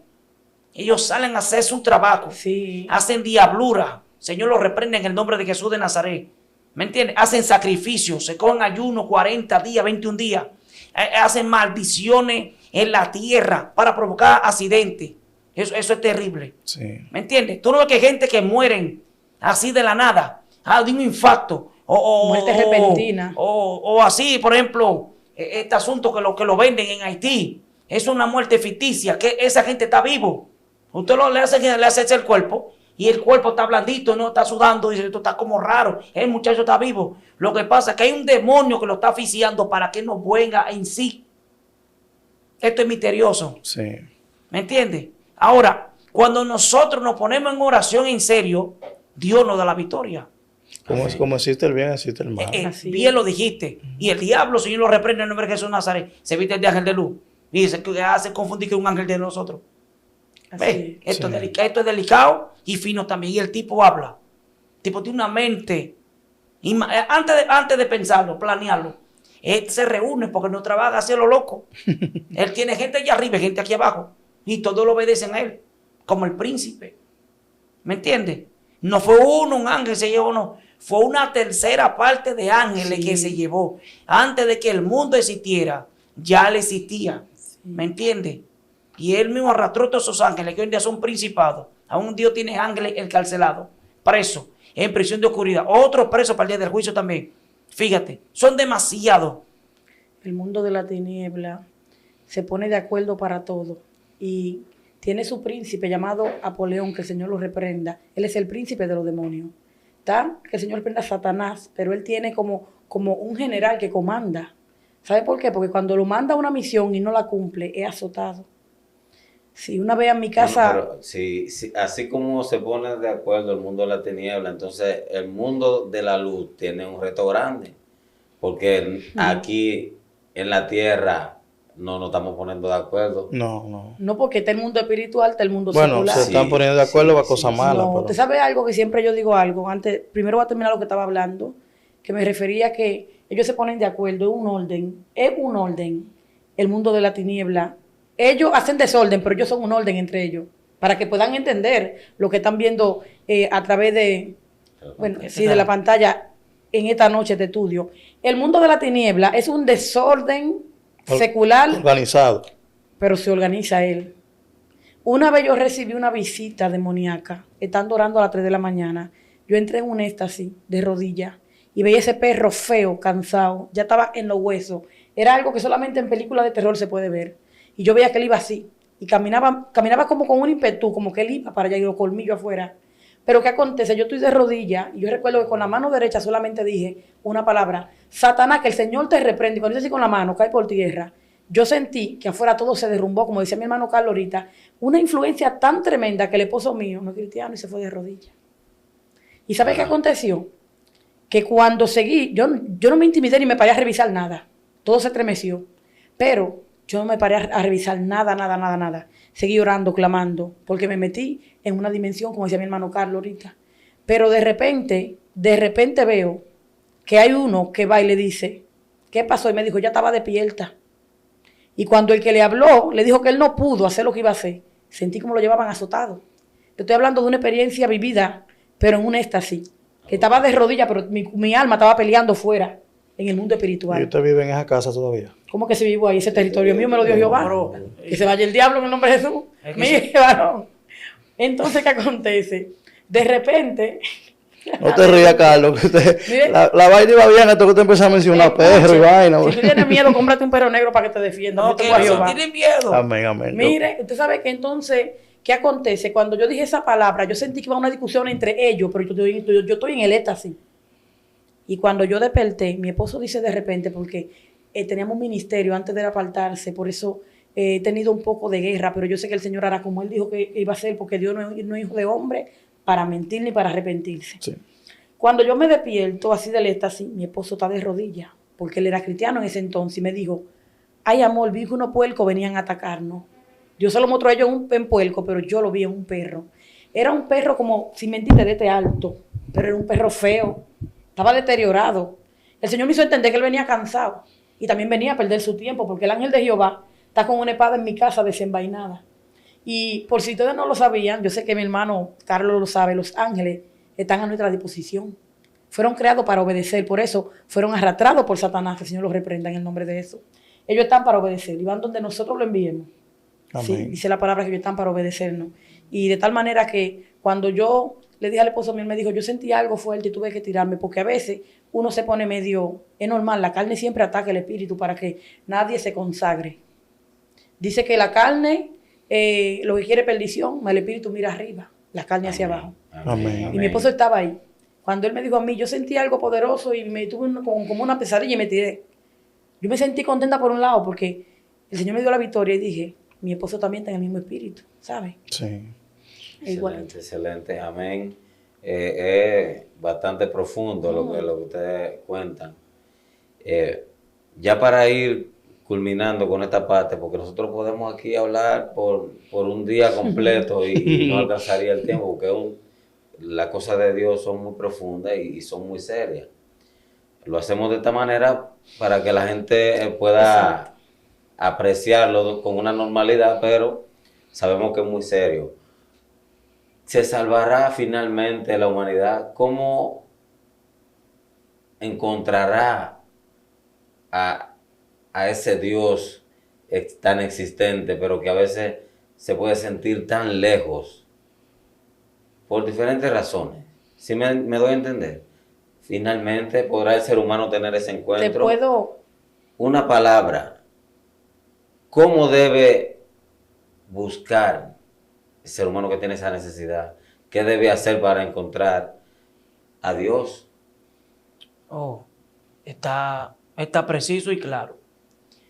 Ellos salen a hacer su trabajo. Sí. Hacen diablura. Señor, los reprende en el nombre de Jesús de Nazaret. ¿Me entiendes? Hacen sacrificios. Se cogen ayuno 40 días, 21 días. Hacen maldiciones en la tierra para provocar accidentes. Eso es terrible. Sí. ¿Me entiendes? Tú no ves que hay gente que mueren así de la nada. De un infarto. Muerte repentina. O así, por ejemplo, este asunto que lo venden en Haití. Es una muerte ficticia. Que esa gente está vivo. Usted le hace el cuerpo. Y el cuerpo está blandito, no está sudando. Dice, esto está como raro. El muchacho está vivo. Lo que pasa es que hay un demonio que lo está asfixiando para que no venga en sí. Esto es misterioso. Sí. ¿Me entiendes? Ahora, cuando nosotros nos ponemos en oración en serio, Dios nos da la victoria. Como existe el bien, existe el mal. Así Bien es. lo dijiste. Y el diablo, Señor, lo reprende en el nombre de Jesús de Nazaret. Se viste de ángel de luz. Y se hace confundir que es un ángel de nosotros. Así ¿Ves? es. Esto, Sí. esto es delicado y fino también. Y el tipo habla. El tipo tiene una mente. Antes de pensarlo, planearlo, él se reúne porque no trabaja hacia lo loco. Él tiene gente allá arriba y gente aquí abajo. Y todos lo obedecen a él. Como el príncipe. ¿Me entiendes? No fue un ángel se llevó, no. Fue una tercera parte de ángeles Sí. que se llevó. Antes de que el mundo existiera, ya él existía. ¿Me entiendes? Y él mismo arrastró todos esos ángeles que hoy en día son principados. Aún Dios tiene ángeles encarcelados, presos, en prisión de oscuridad. Otros presos para el día del juicio también. Fíjate, son demasiados. El mundo de la tiniebla se pone de acuerdo para todo. Y tiene su príncipe llamado Apoleón, que el Señor lo reprenda. Él es el príncipe de los demonios. ¿Está? Que el Señor reprenda a Satanás, pero él tiene como un general que comanda. ¿Sabe por qué? Porque cuando lo manda a una misión y no la cumple, es azotado. Si una vez en mi casa... Pero si así como se pone de acuerdo el mundo de la tiniebla, entonces el mundo de la luz tiene un reto grande. Porque aquí en la tierra no nos estamos poniendo de acuerdo. No. No, porque está el mundo espiritual, está el mundo Bueno, secular. se están poniendo de acuerdo para sí, cosas sí. malas. No, pero- usted sabe algo que siempre yo digo algo. Antes, primero voy a terminar lo que estaba hablando, que me refería a que ellos se ponen de acuerdo, es un orden. El mundo de la tiniebla ellos hacen desorden, pero ellos son un orden entre ellos, para que puedan entender lo que están viendo a través de, bueno, sí, de la pantalla en esta noche de estudio. El mundo de la tiniebla es un desorden secular, organizado, pero se organiza él. Una vez yo recibí una visita demoníaca, estando orando a las 3 de la mañana. Yo entré en un éxtasis de rodillas y veía ese perro feo, cansado, ya estaba en los huesos. Era algo que solamente en películas de terror se puede ver. Y yo veía que él iba así, y caminaba como con un ímpetu, como que él iba para allá y los colmillos afuera. Pero ¿qué acontece? Yo estoy de rodillas y yo recuerdo que con la mano derecha solamente dije una palabra: Satanás, que el Señor te reprende. Y cuando hice así con la mano, cae por tierra. Yo sentí que afuera todo se derrumbó, como decía mi hermano Carlos ahorita, una influencia tan tremenda que el esposo mío no es cristiano y se fue de rodillas. ¿Y sabe qué aconteció? Que cuando seguí, yo no me intimidé ni me paré a revisar nada. Todo se estremeció. Pero yo no me paré a revisar nada. Seguí orando, clamando, porque me metí en una dimensión, como decía mi hermano Carlos ahorita. Pero de repente veo que hay uno que va y le dice, ¿qué pasó? Y me dijo, ya estaba despierta. Y cuando el que le habló le dijo que él no pudo hacer lo que iba a hacer, sentí como lo llevaban azotado. Te estoy hablando de una experiencia vivida, pero en un éxtasis, que estaba de rodillas, pero mi alma estaba peleando fuera, en el mundo espiritual. ¿Y usted vive en esa casa todavía? ¿Cómo que se vivo ahí? Ese territorio mío me lo dio Jehová. Que se vaya el diablo en el nombre de Jesús. Mire, varón. Entonces, ¿qué acontece? De repente... No te rías, Carlos, que usted, la vaina iba bien hasta que usted empezó a mencionar perro y vaina. Si tú tienes miedo, cómprate un perro negro para que te defienda. No, que no tienen miedo. Amén. Mire, usted sabe que entonces, ¿qué acontece? Cuando yo dije esa palabra, yo sentí que iba una discusión entre ellos, pero yo estoy en el éxtasis. Y cuando yo desperté, mi esposo dice de repente, porque teníamos un ministerio antes de apartarse, por eso he tenido un poco de guerra, pero yo sé que el Señor hará como Él dijo que iba a hacer, porque Dios no es hijo de hombre para mentir ni para arrepentirse. Sí. Cuando yo me despierto así del éxtasis, mi esposo está de rodillas, porque él era cristiano en ese entonces, y me dijo, ay amor, vi que unos puercos venían a atacarnos. Dios se lo mostró a ellos en puerco, pero yo lo vi en un perro. Era un perro como, sin mentirte, de este alto, pero era un perro feo, estaba deteriorado. El Señor me hizo entender que él venía cansado y también venía a perder su tiempo, porque el ángel de Jehová está con una espada en mi casa desenvainada. Y por si ustedes no lo sabían, yo sé que mi hermano Carlos lo sabe, los ángeles están a nuestra disposición. Fueron creados para obedecer, por eso fueron arrastrados por Satanás, que el Señor los reprenda en el nombre de Jesús. Ellos están para obedecer y van donde nosotros lo enviemos. Amén. Sí, dice la palabra que ellos están para obedecernos. Y de tal manera que cuando yo le dije al esposo mío, él me dijo, yo sentí algo fuerte y tuve que tirarme, porque a veces uno se pone medio, es normal, la carne siempre ataca el espíritu para que nadie se consagre. Dice que la carne, lo que quiere perdición, el espíritu mira arriba, la carne hacia abajo. Amén. Y mi esposo estaba ahí. Cuando él me dijo a mí, yo sentí algo poderoso y me tuve como una pesadilla y me tiré. Yo me sentí contenta por un lado porque el Señor me dio la victoria y dije, mi esposo también está en el mismo espíritu, ¿sabes? Sí. Excelente, amén. Es bastante profundo lo que ustedes cuentan. Ya para ir culminando con esta parte, porque nosotros podemos aquí hablar por un día completo y no alcanzaría el tiempo, porque las cosas de Dios son muy profundas y son muy serias. Lo hacemos de esta manera para que la gente pueda apreciarlo con una normalidad, pero sabemos que es muy serio. ¿Se salvará finalmente la humanidad? ¿Cómo encontrará a ese Dios tan existente, pero que a veces se puede sentir tan lejos? Por diferentes razones. ¿Sí me doy a entender? Finalmente podrá el ser humano tener ese encuentro. ¿Te puedo? Una palabra. ¿Cómo debe buscar el ser humano que tiene esa necesidad? ¿Qué debe hacer para encontrar a Dios? Está preciso y claro.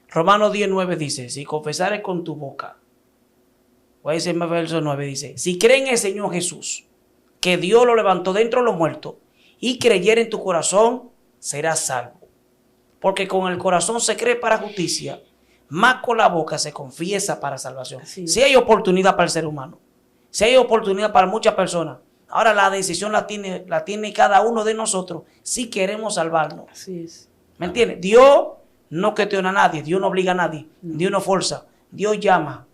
Romanos 10:9 dice, si confesares con tu boca, voy a decir más verso 9, dice, si creen en el Señor Jesús, que Dios lo levantó de entre los muertos, y creyere en tu corazón, serás salvo. Porque con el corazón se cree para justicia, más con la boca se confiesa para salvación. Si hay oportunidad para el ser humano, si hay oportunidad para muchas personas, ahora la decisión la tiene cada uno de nosotros si queremos salvarnos. Así es. ¿Me entiendes? Dios no cuestiona a nadie, Dios no obliga a nadie, Dios no fuerza. Dios llama.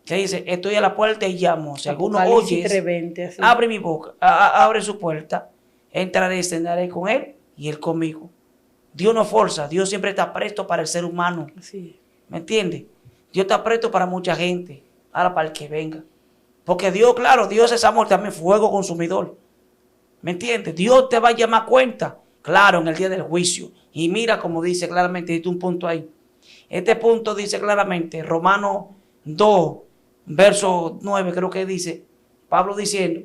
Que dice, estoy a la puerta y llamo. Si alguno Apocalipsis oye, 3:20, así. abre mi boca, abre su puerta, entraré y cenaré con él y él conmigo. Dios no forza, Dios siempre está presto para el ser humano. Así. ¿Me entiendes? Dios está presto para mucha gente, ahora para el que venga. Porque Dios, claro, Dios es amor, también fuego consumidor. ¿Me entiendes? Dios te va a llamar cuenta, claro, en el día del juicio. Y mira como dice claramente, dice un punto ahí. Este punto dice claramente, Romanos 2, verso 9, creo que dice, Pablo diciendo,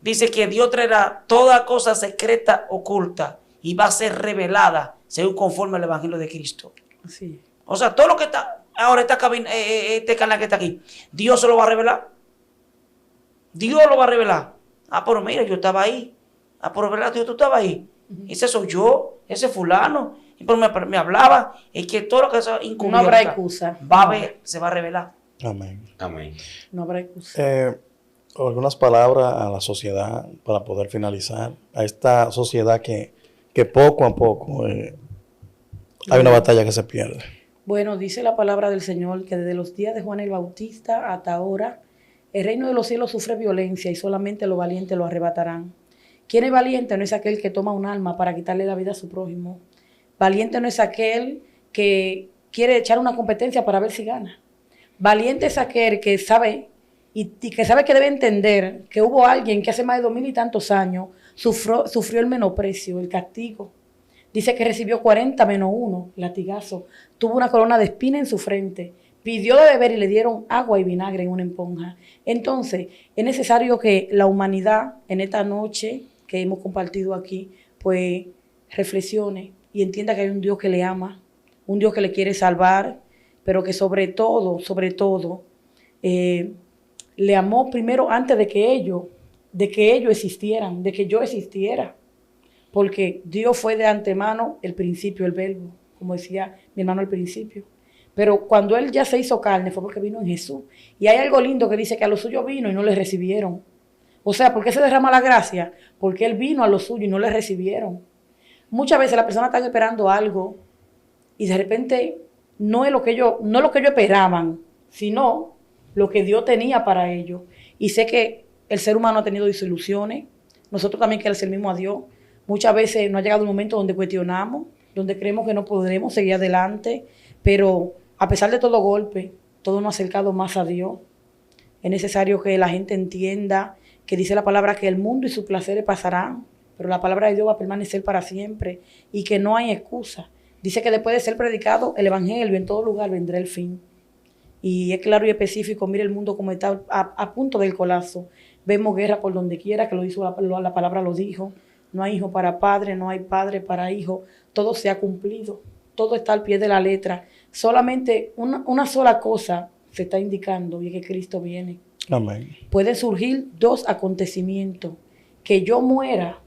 dice que Dios traerá toda cosa secreta, oculta, y va a ser revelada según conforme al Evangelio de Cristo. Así. O sea, todo lo que está, ahora este canal que está aquí, Dios se lo va a revelar. Dios lo va a revelar. Ah, pero mira, yo estaba ahí. Ah, pero verdad, Dios, tú estabas ahí. Ese soy yo, ese fulano. Y pero me hablaba. Es que todo lo que se encubierta, No habrá excusa. va a ver, se va a revelar. Amén. Amén. No habrá excusa. Algunas palabras a la sociedad para poder finalizar. A esta sociedad que poco a poco hay una batalla que se pierde. Bueno, dice la palabra del Señor que desde los días de Juan el Bautista hasta ahora, el reino de los cielos sufre violencia y solamente los valientes lo arrebatarán. ¿Quién es valiente? No es aquel que toma un arma para quitarle la vida a su prójimo. Valiente no es aquel que quiere echar una competencia para ver si gana. Valiente es aquel que sabe y que sabe que debe entender que hubo alguien que hace más de 2000 y tantos años sufrió el menosprecio, el castigo. Dice que recibió 40 menos 1 latigazo. Tuvo una corona de espina en su frente. Pidió de beber y le dieron agua y vinagre en una esponja. Entonces, es necesario que la humanidad en esta noche que hemos compartido aquí, pues reflexione y entienda que hay un Dios que le ama, un Dios que le quiere salvar, pero que sobre todo, le amó primero antes de que ellos existieran, de que yo existiera. Porque Dios fue de antemano el principio, el verbo, como decía mi hermano al principio. Pero cuando Él ya se hizo carne fue porque vino en Jesús. Y hay algo lindo que dice que a los suyos vino y no le recibieron. O sea, ¿por qué se derrama la gracia? Porque Él vino a los suyos y no le recibieron. Muchas veces las personas están esperando algo y de repente no es lo que ellos esperaban, sino lo que Dios tenía para ellos. Y sé que el ser humano ha tenido desilusiones. Nosotros también que le servimos a Dios. Muchas veces no ha llegado un momento donde cuestionamos, donde creemos que no podremos seguir adelante, pero a pesar de todo golpe, todo nos ha acercado más a Dios. Es necesario que la gente entienda que dice la palabra que el mundo y sus placeres pasarán, pero la palabra de Dios va a permanecer para siempre y que no hay excusa. Dice que después de ser predicado el evangelio en todo lugar vendrá el fin. Y es claro y específico, mire el mundo como está a punto del colapso. Vemos guerra por donde quiera, que lo hizo la palabra lo dijo. No hay hijo para padre, no hay padre para hijo. Todo se ha cumplido. Todo está al pie de la letra. Solamente una sola cosa se está indicando y es que Cristo viene. Amén. Pueden surgir dos acontecimientos. Que yo muera,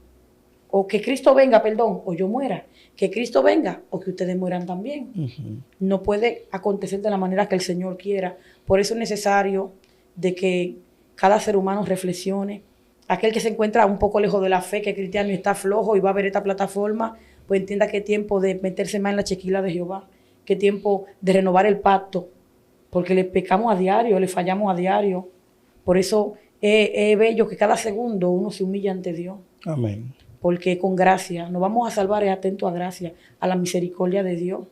o que Cristo venga, perdón, o yo muera. Que Cristo venga o que ustedes mueran también. No puede acontecer de la manera que el Señor quiera. Por eso es necesario de que cada ser humano reflexione. Aquel que se encuentra un poco lejos de la fe, que es cristiano y está flojo y va a ver esta plataforma, pues entienda que es tiempo de meterse más en la chequila de Jehová, que es tiempo de renovar el pacto, porque le pecamos a diario, le fallamos a diario. Por eso es bello que cada segundo uno se humilla ante Dios. Amén. Porque con gracia, nos vamos a salvar es atento a gracia, a la misericordia de Dios.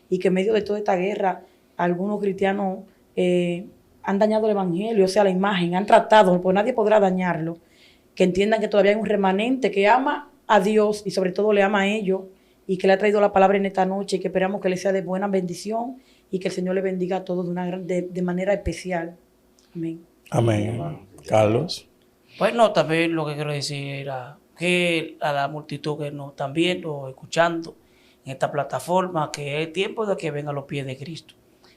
Y que en medio de toda esta guerra, algunos cristianos han dañado el evangelio, o sea, la imagen, han tratado, pues nadie podrá dañarlo. Que entiendan que todavía hay un remanente que ama a Dios y sobre todo le ama a ellos y que le ha traído la palabra en esta noche y que esperamos que le sea de buena bendición y que el Señor le bendiga a todos de manera especial. Amén. Amén. Carlos. Pues no, también lo que quiero decir era que a la multitud que nos están viendo o escuchando en esta plataforma, que es tiempo de que vengan a los pies de Cristo.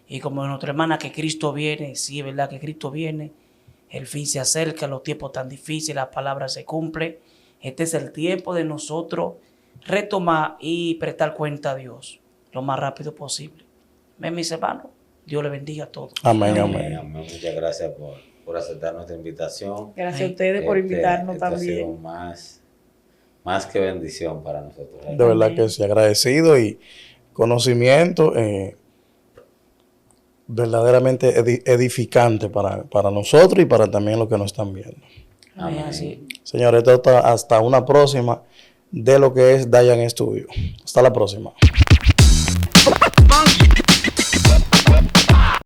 Y como nuestra hermana, que Cristo viene, sí, es verdad que Cristo viene, el fin se acerca, los tiempos tan difíciles, la palabra se cumple. Este es el tiempo de nosotros retomar y prestar cuenta a Dios lo más rápido posible. Ven, mis hermanos, Dios le bendiga a todos. Amén, Amén. amén. Muchas gracias por aceptar nuestra invitación. Gracias a ustedes por invitarnos Esto ha también. sido más que bendición para nosotros. De verdad que sí, agradecido y conocimiento. verdaderamente edificante para nosotros y para también los que nos están viendo. Amén. Así. Señores, esto hasta una próxima de lo que es Dayan Studio. Hasta la próxima.